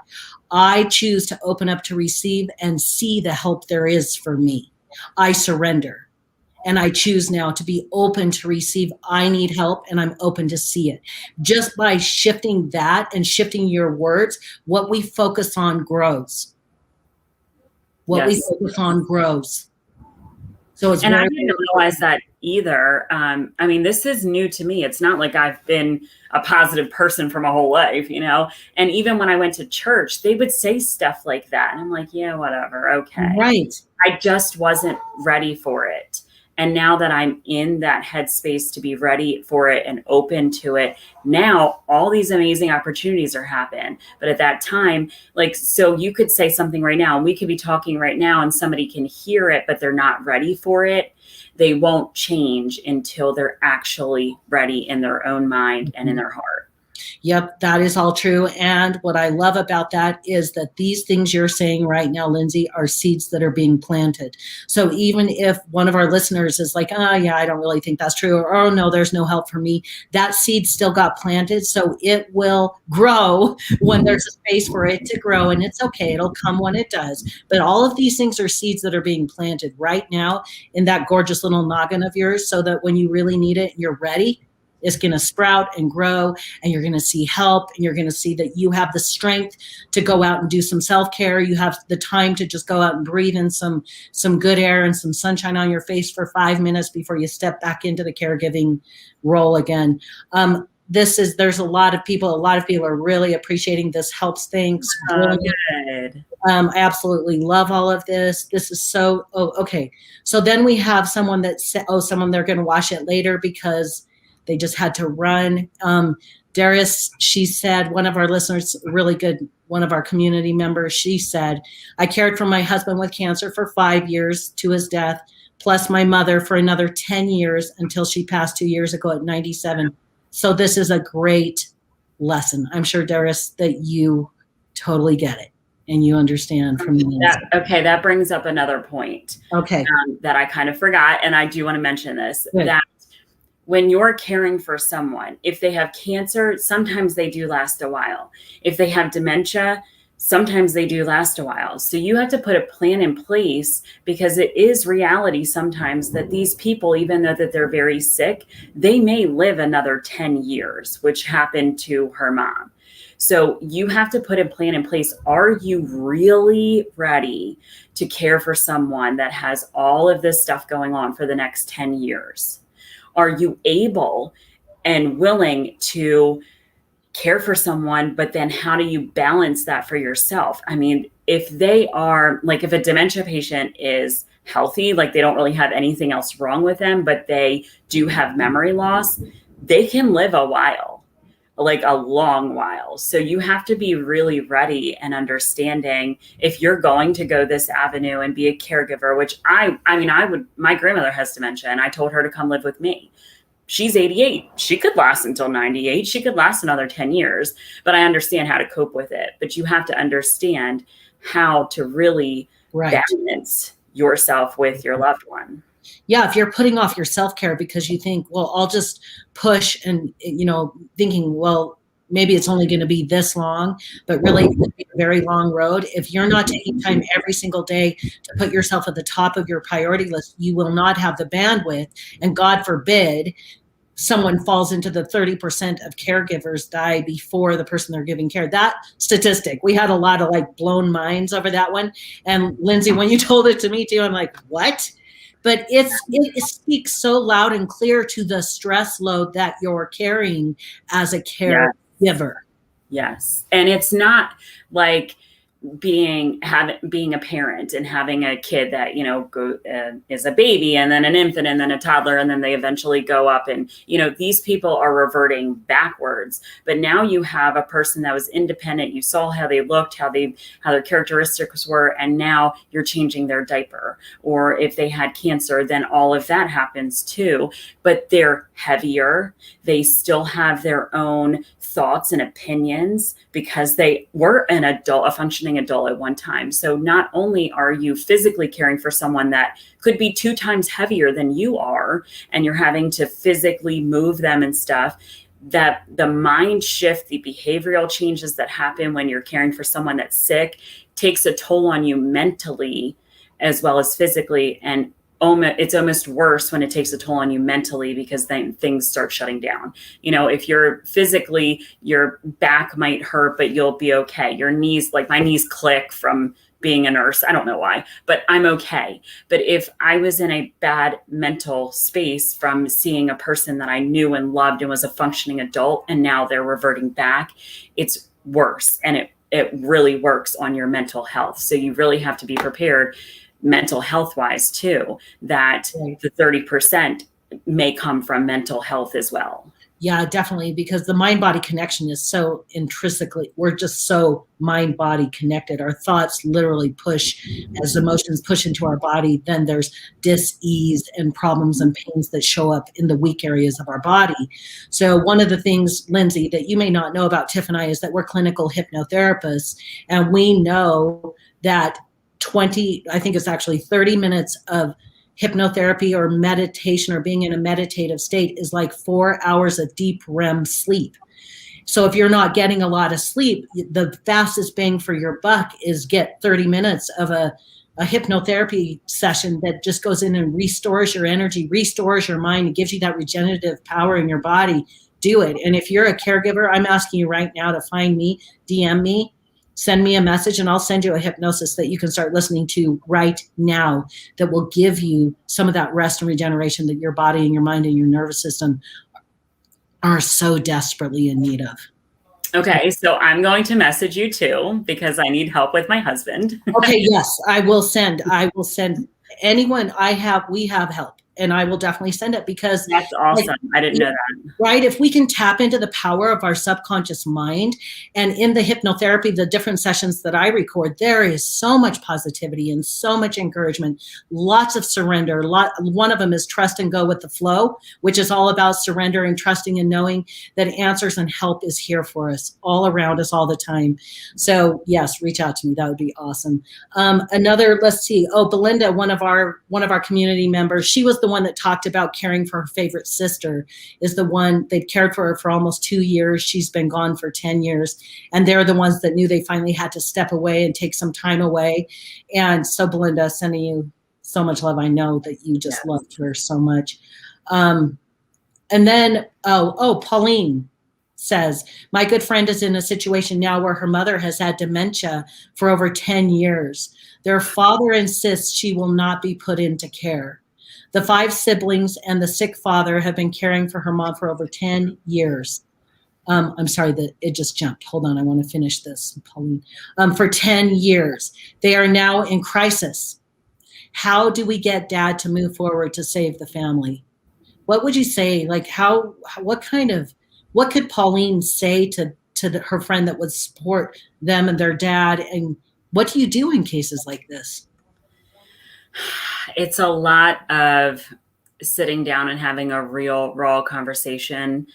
I choose to open up to receive and see the help there is for me. I surrender. And I choose now to be open to receive. I need help and I'm open to see it. Just by shifting that and shifting your words, what we focus on grows. What we focus on grows. So it's I didn't realize that either. I mean, this is new to me. It's not like I've been a positive person for my whole life, you know? And even when I went to church, they would say stuff like that. And I'm like, yeah, whatever. Okay. Right. I just wasn't ready for it. And now that I'm in that headspace to be ready for it and open to it, now all these amazing opportunities are happening. But at that time, like, so you could say something right now, and we could be talking right now and somebody can hear it, but they're not ready for it. They won't change until they're actually ready in their own mind and in their heart. Yep, that is all true. And what I love about that is that these things you're saying right now, Lindsay, are seeds that are being planted. So even if one of our listeners is like, oh, yeah, I don't really think that's true, or oh, no, there's no help for me, that seed still got planted. So it will grow when there's a space for it to grow. And it's okay. It'll come when it does. But all of these things are seeds that are being planted right now in that gorgeous little noggin of yours, so that when you really need it, you're ready. It's going to sprout and grow, and you're going to see help, and you're going to see that you have the strength to go out and do some self-care. You have the time to just go out and breathe in some good air and some sunshine on your face for 5 minutes before you step back into the caregiving role again. There's a lot of people are really appreciating this. Helps things. Oh, good. I absolutely love all of this. This is so, okay. So then we have someone that said, someone they're going to watch it later because they just had to run. Darius, she said, one of our listeners, really good, one of our community members, she said, I cared for my husband with cancer for 5 years to his death, plus my mother for another 10 years until she passed 2 years ago at 97. So this is a great lesson. I'm sure, Darius, that you totally get it and you understand from that. Okay, that brings up another point. Okay. That I kind of forgot, and I do want to mention this, Good. that when you're caring for someone, if they have cancer, sometimes they do last a while. If they have dementia, sometimes they do last a while. So you have to put a plan in place, because it is reality sometimes that these people, even though that they're very sick, they may live another 10 years, which happened to her mom. So you have to put a plan in place. Are you really ready to care for someone that has all of this stuff going on for the next 10 years? Are you able and willing to care for someone, but then how do you balance that for yourself? I mean, if they are, like, if a dementia patient is healthy, like they don't really have anything else wrong with them, but they do have memory loss, they can live a while. like a long while. So you have to be really ready and understanding if you're going to go this avenue and be a caregiver, which my grandmother has dementia and I told her to come live with me. She's 88. She could last until 98. She could last another 10 years, but I understand how to cope with it. But you have to understand how to really balance yourself with your loved one. Yeah, if you're putting off your self-care because you think, well, I'll just push and, thinking, well, maybe it's only going to be this long, but really it's going to be a very long road. If you're not taking time every single day to put yourself at the top of your priority list, you will not have the bandwidth. And God forbid, someone falls into the 30% of caregivers die before the person they're giving care. That statistic, we had a lot of like blown minds over that one. And Lindsay, when you told it to me too, I'm like, what? But it speaks so loud and clear to the stress load that you're carrying as a caregiver. Yes. And it's not like being a parent and having a kid that is a baby and then an infant and then a toddler and then they eventually go up and these people are reverting backwards. But now you have a person that was independent. You saw how they looked, how their characteristics were, and now you're changing their diaper. Or if they had cancer, then all of that happens too. But they're heavier. They still have their own thoughts and opinions because they were a functioning adult at one time. So not only are you physically caring for someone that could be 2 times heavier than you are, and you're having to physically move them and stuff, that the mind shift, the behavioral changes that happen when you're caring for someone that's sick takes a toll on you mentally as well as physically. And it's almost worse when it takes a toll on you mentally because then things start shutting down. If you're physically, your back might hurt, but you'll be okay. Your knees, like my knees click from being a nurse. I don't know why, but I'm okay. But if I was in a bad mental space from seeing a person that I knew and loved and was a functioning adult, and now they're reverting back, it's worse. And it really works on your mental health. So you really have to be prepared mental health wise too, that the 30% may come from mental health as well. Yeah, definitely. Because the mind body connection is so intrinsically, we're just so mind body connected. Our thoughts literally push as emotions push into our body. Then there's dis-ease and problems and pains that show up in the weak areas of our body. So one of the things, Lindsay, that you may not know about Tiff and I is that we're clinical hypnotherapists. And we know that 30 minutes of hypnotherapy or meditation or being in a meditative state is like 4 hours of deep REM sleep. So if you're not getting a lot of sleep, the fastest bang for your buck is get 30 minutes of a hypnotherapy session that just goes in and restores your energy, restores your mind, and gives you that regenerative power in your body. Do it. And if you're a caregiver, I'm asking you right now to find me, DM me, send me a message, and I'll send you a hypnosis that you can start listening to right now that will give you some of that rest and regeneration that your body and your mind and your nervous system are so desperately in need of. Okay, so I'm going to message you too because I need help with my husband. Okay, yes, I will send anyone we have help. And I will definitely send it because that's awesome. I didn't know that. Right. If we can tap into the power of our subconscious mind, and in the hypnotherapy, the different sessions that I record, there is so much positivity and so much encouragement, lots of surrender. One of them is trust and go with the flow, which is all about surrendering, trusting, and knowing that answers and help is here for us, all around us all the time. So yes, reach out to me. That would be awesome. Let's see. Oh, Belinda, one of our community members, she was the one that talked about caring for her favorite sister, is the one they've cared for her for almost 2 years. She's been gone for 10 years. And they're the ones that knew they finally had to step away and take some time away. And so Belinda, sending you so much love. I know that you just loved her so much. And then, Pauline says, my good friend is in a situation now where her mother has had dementia for over 10 years. Their father insists she will not be put into care. The 5 siblings and the sick father have been caring for her mom for over 10 years. I'm sorry that it just jumped. Hold on, I want to finish this, Pauline. For 10 years. They are now in crisis. How do we get Dad to move forward to save the family? What would you say? Like what kind of what could Pauline say to her friend that would support them and their dad? And what do you do in cases like this? It's a lot of sitting down and having a real raw conversation.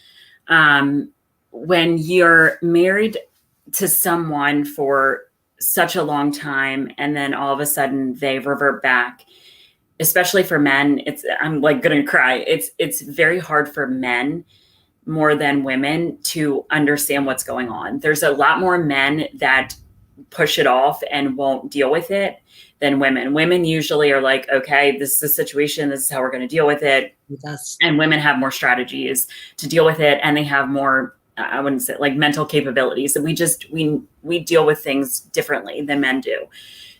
When you're married to someone for such a long time and then all of a sudden they revert back, especially for men, I'm like gonna cry. It's very hard for men more than women to understand what's going on. There's a lot more men that push it off and won't deal with it than women. Women usually are like, okay, this is the situation. This is how we're going to deal with it. Yes. And women have more strategies to deal with it. And they have more, I wouldn't say like mental capabilities. And we deal with things differently than men do.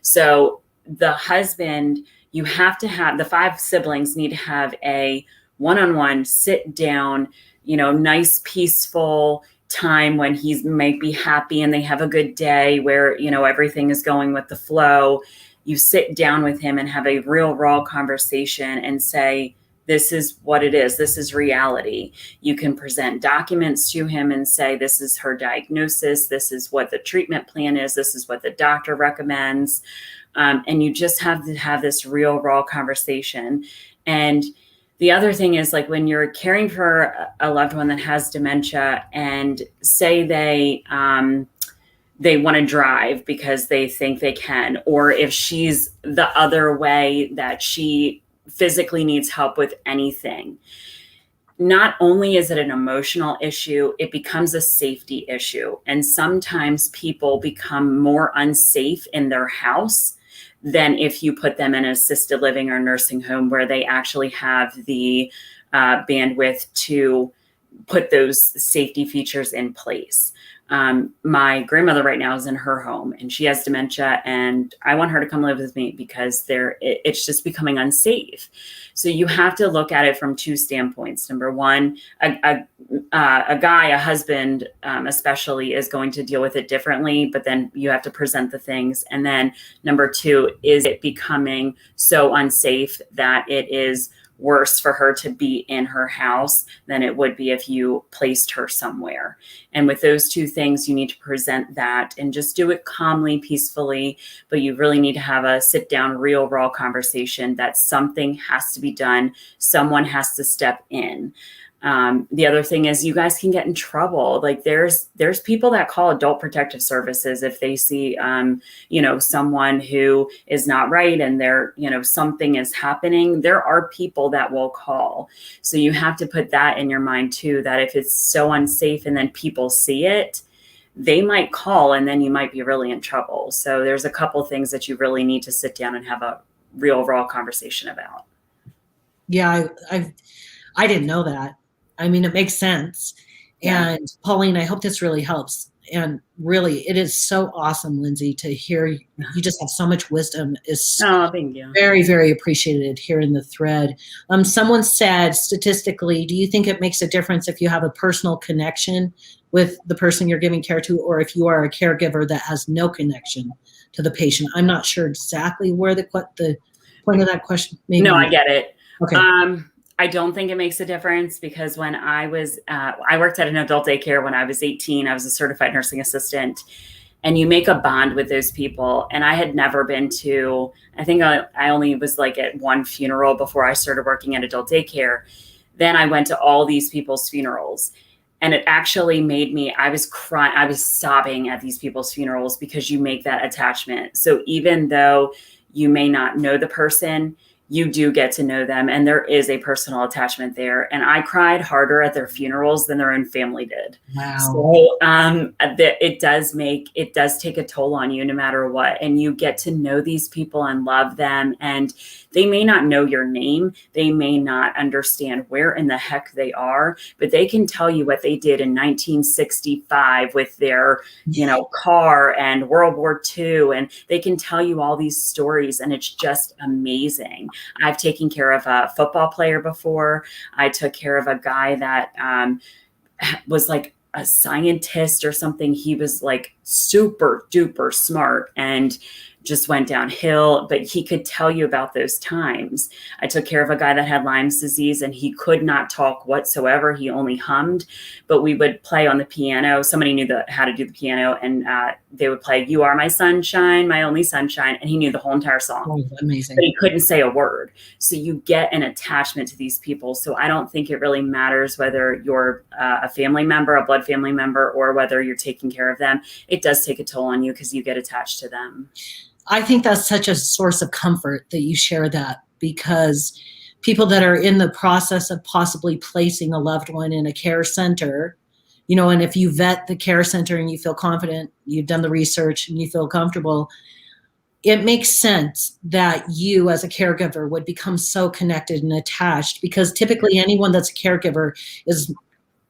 So the husband, you have to have, the 5 siblings need to have a one-on-one sit down, nice, peaceful time when he might be happy and they have a good day where, everything is going with the flow. You sit down with him and have a real raw conversation and say, this is what it is. This is reality. You can present documents to him and say, this is her diagnosis. This is what the treatment plan is. This is what the doctor recommends. And you just have to have this real raw conversation. And the other thing is, like, when you're caring for a loved one that has dementia and say they want to drive because they think they can, or if she's the other way that she physically needs help with anything, not only is it an emotional issue, it becomes a safety issue. And sometimes people become more unsafe in their house than if you put them in an assisted living or nursing home where they actually have the bandwidth to put those safety features in place. My grandmother right now is in her home and she has dementia, and I want her to come live with me because it's just becoming unsafe. So you have to look at it from 2 standpoints. Number one, a husband, especially, is going to deal with it differently, but then you have to present the things. And then number 2, is it becoming so unsafe that it is worse for her to be in her house than it would be if you placed her somewhere. And with those 2 things, you need to present that and just do it calmly, peacefully, but you really need to have a sit down, real, raw conversation that something has to be done. Someone has to step in. The other thing is, you guys can get in trouble. Like there's people that call adult protective services if they see, someone who is not right and something is happening. There are people that will call. So you have to put that in your mind too, that if it's so unsafe and then people see it, they might call and then you might be really in trouble. So there's a couple things that you really need to sit down and have a real raw conversation about. Yeah, I didn't know that. I mean, it makes sense. Yeah. And Pauline, I hope this really helps. And really, it is so awesome, Lindsay, to hear you just have so much wisdom. Is thank you. Very, very appreciated here in the thread. Someone said, statistically, do you think it makes a difference if you have a personal connection with the person you're giving care to, or if you are a caregiver that has no connection to the patient? I'm not sure exactly where the point of that question. Maybe. No, I get it. Okay. I don't think it makes a difference because when I worked at an adult daycare when I was 18. I was a certified nursing assistant, and you make a bond with those people. And I had never been to, I think I only was like at one funeral before I started working at adult daycare. Then I went to all these people's funerals, and it actually made me, I was crying, I was sobbing at these people's funerals because you make that attachment. So even though you may not know the person, you do get to know them, and there is a personal attachment there. And I cried harder at their funerals than their own family did. Wow. So it does take a toll on you no matter what. And you get to know these people and love them. And they may not know your name. They may not understand where in the heck they are, but they can tell you what they did in 1965 with their, car and World War II. And they can tell you all these stories, and it's just amazing. I've taken care of a football player before. I took care of a guy that was like a scientist or something. He was like super duper smart and just went downhill, but he could tell you about those times. I took care of a guy that had Lyme's disease, and he could not talk whatsoever. He only hummed, but we would play on the piano. Somebody knew how to do the piano, and they would play "You Are My Sunshine, My Only Sunshine," and he knew the whole entire song. Oh, amazing. But he couldn't say a word. So you get an attachment to these people. So I don't think it really matters whether you're a family member, a blood family member, or whether you're taking care of them. It does take a toll on you because you get attached to them. I think that's such a source of comfort that you share that, because people that are in the process of possibly placing a loved one in a care center, you know, and if you vet the care center and you feel confident, you've done the research and you feel comfortable, it makes sense that you as a caregiver would become so connected and attached, because typically anyone that's a caregiver is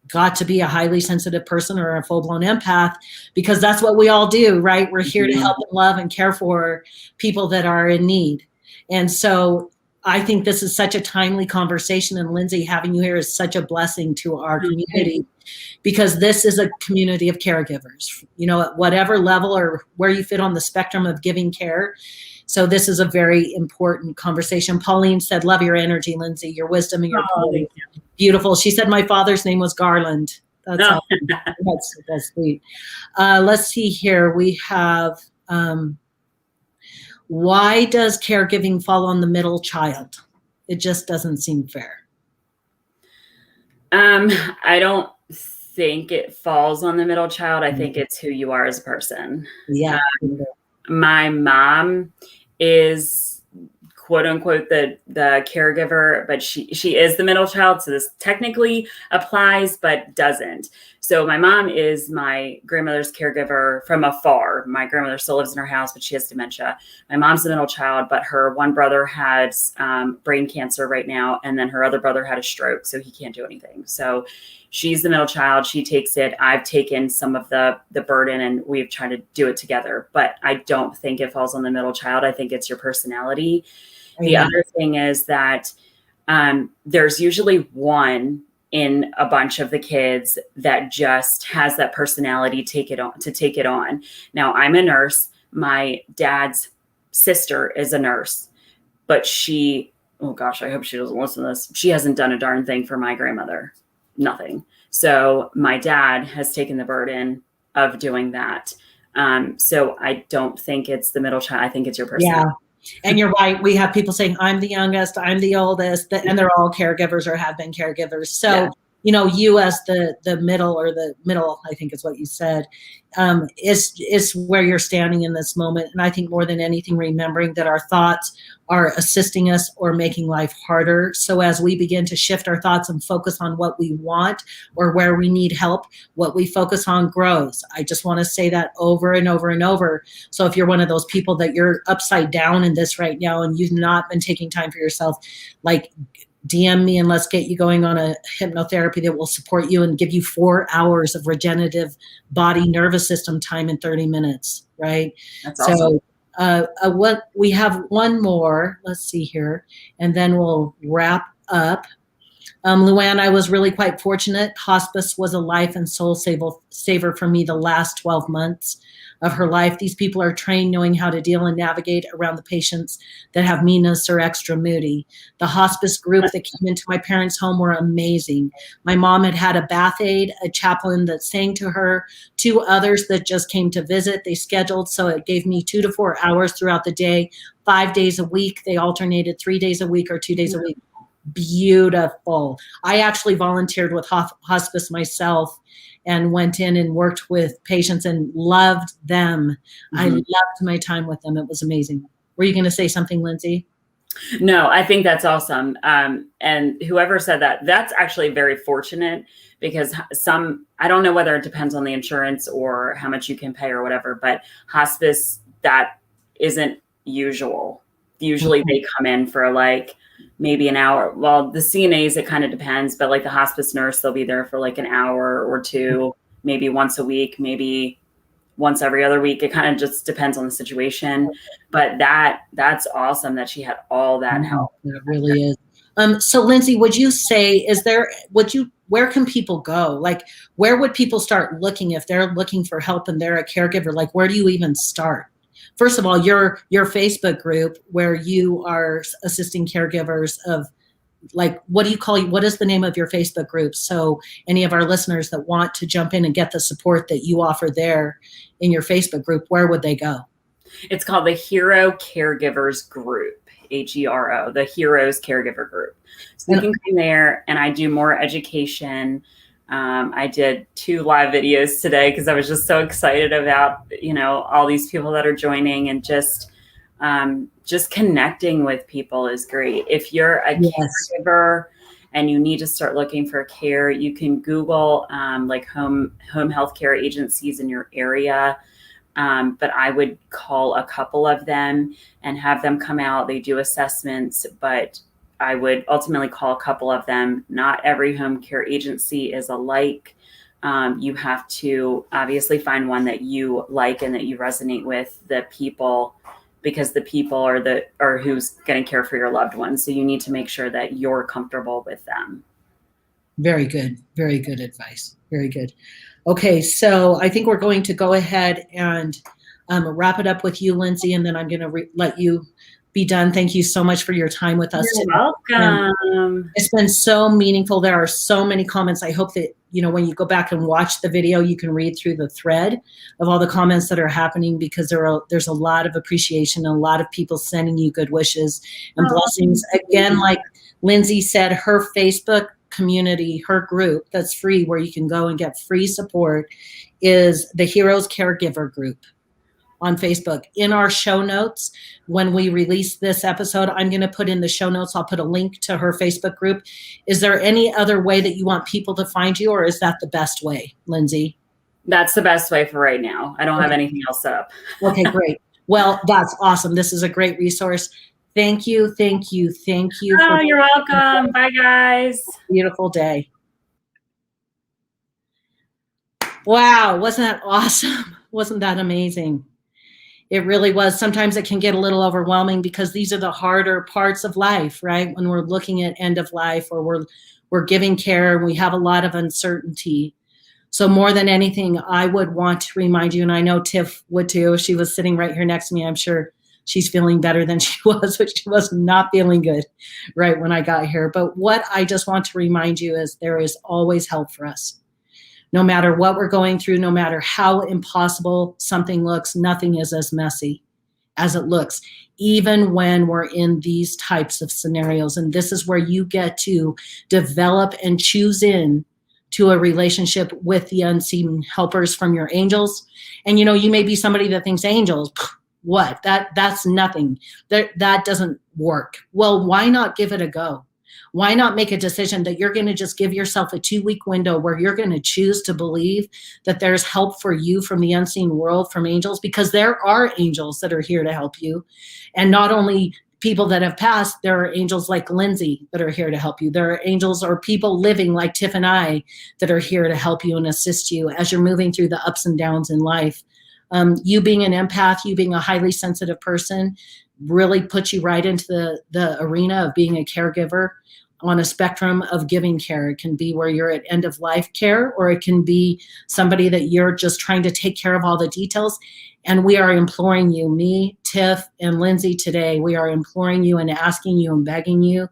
got to be a highly sensitive person or a full-blown empath, because that's what we all do, right? We're here to help and love and care for people that are in need. And so I think this is such a timely conversation, and Lindsay, having you here is such a blessing to our community, because this is a community of caregivers, you know, at whatever level or where you fit on the spectrum of giving care. So this is a very important conversation. Pauline said, love your energy, Lindsay, your wisdom and your poise. Beautiful. She said, my father's name was Garland. That's awesome. That's sweet. Let's see here. We have, why does caregiving fall on the middle child? It just doesn't seem fair. I don't think it falls on the middle child. I think it's who you are as a person. Yeah. My mom is quote unquote the caregiver, but she is the middle child. So this technically applies, but doesn't. So my mom is my grandmother's caregiver from afar. My grandmother still lives in her house, but she has dementia. My mom's the middle child, but her one brother has brain cancer right now. And then her other brother had a stroke, so he can't do anything. So she's the middle child. She takes it. I've taken some of the burden, and we've tried to do it together. But I don't think it falls on the middle child. I think it's your personality. The other thing is that there's usually one in a bunch of the kids that just has that personality to take it on. Now, I'm a nurse. My dad's sister is a nurse, but oh gosh, I hope she doesn't listen to this. She hasn't done a darn thing for my grandmother. Nothing. So my dad has taken the burden of doing that. So I don't think it's the middle child. I think it's your personality. Yeah. And you're right. We have people saying, I'm the youngest, I'm the oldest, and they're all caregivers or have been caregivers. So, you know, you as the middle, or the middle, I think is what you said, is where you're standing in this moment. And I think more than anything, remembering that our thoughts are assisting us or making life harder. So as we begin to shift our thoughts and focus on what we want or where we need help, what we focus on grows. I just want to say that over and over and over. So if you're one of those people that you're upside down in this right now and you've not been taking time for yourself, like, DM me and let's get you going on a hypnotherapy that will support you and give you 4 hours of regenerative body nervous system time in 30 minutes, right? That's awesome. So what we have one more, let's see here, and then we'll wrap up. Luann, I was really quite fortunate. Hospice was a life and soul saver for me the last 12 months of her life. These people are trained knowing how to deal and navigate around the patients that have meanness or extra moody. The hospice group that came into my parents' home were amazing. My mom had a bath aide, a chaplain that sang to her, 2 others that just came to visit. They scheduled, so it gave me 2 to 4 hours throughout the day, 5 days a week. They alternated 3 days a week or 2 days a week. Beautiful. I actually volunteered with hospice myself and went in and worked with patients and loved them. I loved my time with them. It was amazing. Were you going to say something, Lindsay? No, I think that's awesome. And whoever said that, that's actually very fortunate, because I don't know whether it depends on the insurance or how much you can pay or whatever, but hospice, that isn't usual. Usually they come in for like maybe an hour. Well, the CNAs, it kind of depends, but like the hospice nurse, they'll be there for like an hour or 2, maybe once a week, maybe once every other week. It kind of just depends on the situation. But that's awesome that she had all that help. It really is. So Lindsay, would you say, where can people go? Like, where would people start looking if they're looking for help and they're a caregiver? Like, where do you even start? first of all, your Facebook group where you are assisting caregivers of, like, what do you call, what is the name of your Facebook group? So any of our listeners that want to jump in and get the support that you offer there in your Facebook group, where would they go? It's called the Hero Caregivers Group, HERO, the Heroes Caregiver Group. So you can come there, and I do more education. I did 2 live videos today because I was just so excited about, you know, all these people that are joining, and just connecting with people is great. If you're a caregiver and you need to start looking for care, you can Google like home health care agencies in your area. But I would call a couple of them and have them come out. They do assessments, but I would ultimately call a couple of them. Not every home care agency is alike. You have to obviously find one that you like and that you resonate with the people, because the people are who's going to care for your loved ones. So you need to make sure that you're comfortable with them. Very good. Very good advice. Very good. Okay, so I think we're going to go ahead and wrap it up with you, Lindsay, and then I'm going to let you be done. Thank you so much for your time with us. You're welcome. It's been so meaningful. There are so many comments. I hope that, you know, when you go back and watch the video, you can read through the thread of all the comments that are happening, because there's a lot of appreciation and a lot of people sending you good wishes and blessings. Again, like Lindsay said, her Facebook community, her group that's free, where you can go and get free support, is the Heroes Caregiver Group on Facebook. In our show notes, when we release this episode, I'm going to put in the show notes, I'll put a link to her Facebook group. Is there any other way that you want people to find you, or is that the best way, Lindsay? That's the best way for right now. I don't have anything else set up. Okay, great. Well, that's awesome. This is a great resource. Thank you, thank you, thank you. Oh, you're welcome. Bye, guys. Beautiful day. Wow, wasn't that awesome? Wasn't that amazing? It really was. Sometimes it can get a little overwhelming, because these are the harder parts of life, right? When we're looking at end of life, or we're giving care, and we have a lot of uncertainty. So more than anything, I would want to remind you, and I know Tiff would too. She was sitting right here next to me. I'm sure she's feeling better than she was, but she was not feeling good right when I got here. But what I just want to remind you is there is always help for us. No matter what we're going through, no matter how impossible something looks, nothing is as messy as it looks, even when we're in these types of scenarios. And this is where you get to develop and choose in to a relationship with the unseen helpers from your angels. And, you know, you may be somebody that thinks angels, what? That's nothing. That doesn't work. Well, why not give it a go? Why not make a decision that you're going to just give yourself a 2-week window where you're going to choose to believe that there's help for you from the unseen world, from angels, because there are angels that are here to help you. And not only people that have passed, there are angels like Lindsay that are here to help you. There are angels or people living like Tiff and I that are here to help you and assist you as you're moving through the ups and downs in life. You being an empath, you being a highly sensitive person, really puts you right into the arena of being a caregiver on a spectrum of giving care. It can be where you're at end of life care, or it can be somebody that you're just trying to take care of all the details. And we are imploring you, me, Tiff, and Lindsay today, we are imploring you and asking you and begging you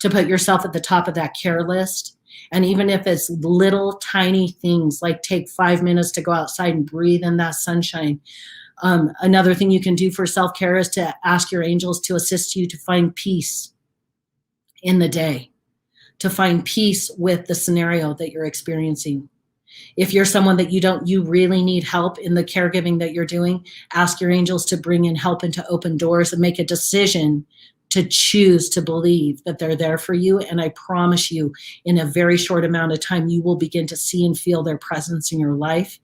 to put yourself at the top of that care list. And even if it's little tiny things, like take 5 minutes to go outside and breathe in that sunshine. Another thing you can do for self-care is to ask your angels to assist you to find peace in the day, to find peace with the scenario that you're experiencing. If you're someone that you really need help in the caregiving that you're doing, ask your angels to bring in help and to open doors, and make a decision to choose to believe that they're there for you. And I promise you, in a very short amount of time, you will begin to see and feel their presence in your life.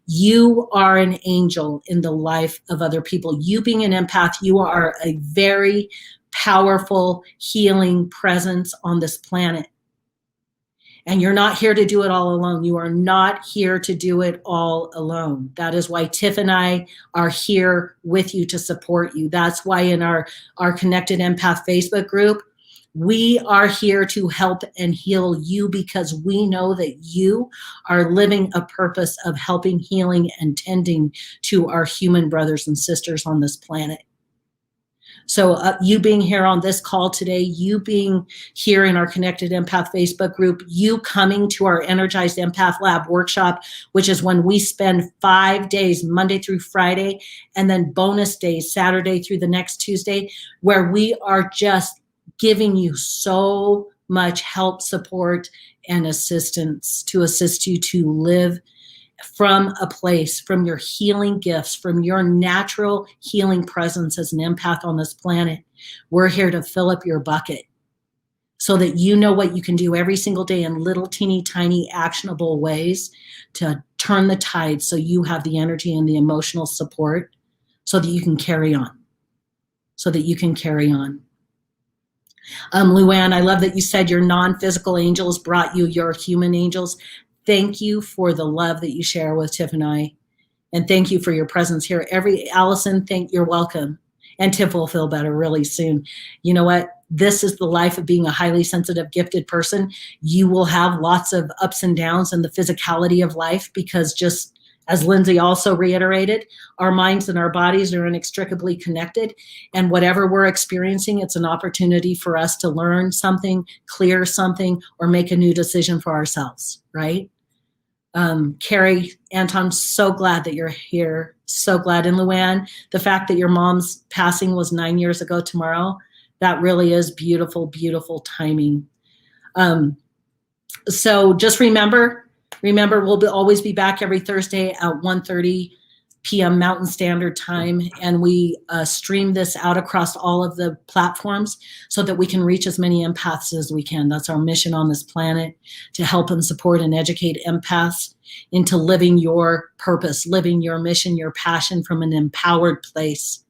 You are an angel in the life of other people. You being an empath, you are a very powerful healing presence on this planet. And you're not here to do it all alone. You are not here to do it all alone. That is why Tiff and I are here with you to support you. That's why in our Connected Empath Facebook group, We are here to help and heal you because we know that you are living a purpose of helping, healing, and tending to our human brothers and sisters on this planet. So you being here on this call today, you being here in our Connected Empath Facebook group, you coming to our Energized Empath Lab workshop, which is when we spend 5 days, Monday through Friday, and then bonus days, Saturday through the next Tuesday, where we are just giving you so much help, support, and assistance to assist you to live from a place, from your healing gifts, from your natural healing presence as an empath on this planet. We're here to fill up your bucket so that you know what you can do every single day in little teeny tiny actionable ways to turn the tide so you have the energy and the emotional support so that you can carry on. Luann, I love that you said your non-physical angels brought you your human angels. Thank you for the love that you share with Tiff and I. And thank you for your presence here. Allison, you're welcome. And Tiff will feel better really soon. You know what? This is the life of being a highly sensitive, gifted person. You will have lots of ups and downs in the physicality of life because just as Lindsay also reiterated, our minds and our bodies are inextricably connected. And whatever we're experiencing, it's an opportunity for us to learn something, clear something, or make a new decision for ourselves, right? Carrie, Anton, so glad that you're here. So glad. And Luann, the fact that your mom's passing was 9 years ago tomorrow, that really is beautiful, beautiful timing. So just remember, we'll always be back every Thursday at 1:30 p.m. Mountain Standard Time, and we stream this out across all of the platforms so that we can reach as many empaths as we can. That's our mission on this planet, to help and support and educate empaths into living your purpose, living your mission, your passion from an empowered place,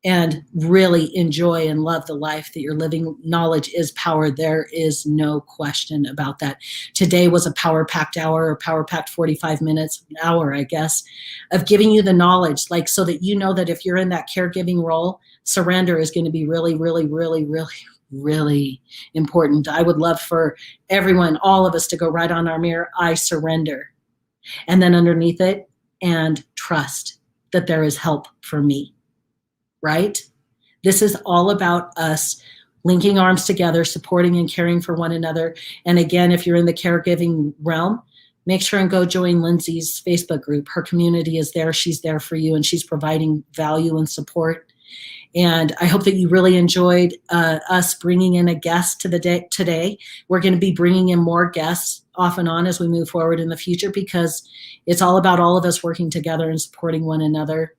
and really enjoy and love the life that you're living. Knowledge is power. There is no question about that. Today was a power-packed hour, or power-packed 45 minutes, an hour, I guess, of giving you the knowledge, like so that you know that if you're in that caregiving role, surrender is going to be really, really, really, really, really important. I would love for everyone, all of us, to go right on our mirror, I surrender. And then underneath it, and trust that there is help for me. Right? This is all about us linking arms together, supporting and caring for one another. And again, if you're in the caregiving realm, make sure and go join Lindsay's Facebook group. Her community is there. She's there for you, and she's providing value and support. And I hope that you really enjoyed us bringing in a guest to the day today. We're going to be bringing in more guests off and on as we move forward in the future, because it's all about all of us working together and supporting one another.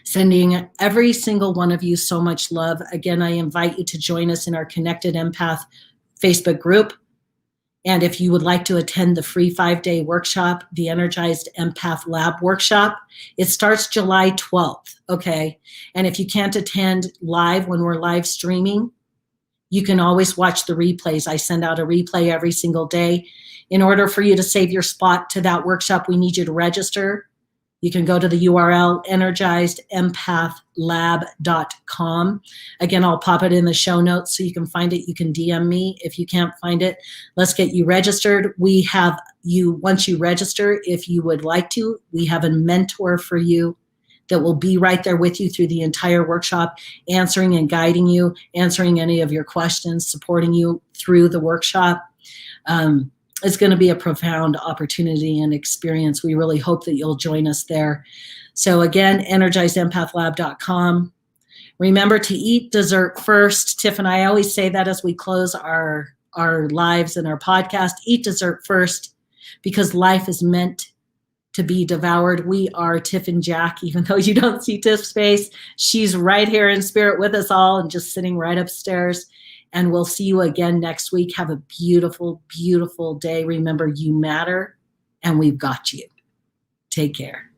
Sending every single one of you so much love. Again, I invite you to join us in our Connected Empath Facebook group. And if you would like to attend the free 5-day workshop, the Energized Empath Lab workshop, it starts July 12th, okay? And if you can't attend live when we're live streaming, you can always watch the replays. I send out a replay every single day. In order for you to save your spot to that workshop, we need you to register. You can go to the URL energizedempaathlab.com. Again, I'll pop it in the show notes so you can find it. You can DM me if you can't find it. Let's get you registered. We have you, once you register, if you would like to, we have a mentor for you that will be right there with you through the entire workshop, answering and guiding you, answering any of your questions, supporting you through the workshop. It's going to be a profound opportunity and experience. We really hope that you'll join us there. So again, energizedempaathlab.com. Remember to eat dessert first. Tiff and I always say that as we close our lives and our podcast. Eat dessert first, because life is meant to be devoured. We are Tiff and Jack, even though you don't see Tiff's face. She's right here in spirit with us all and just sitting right upstairs. And we'll see you again next week. Have a beautiful, beautiful day. Remember, you matter, and we've got you. Take care.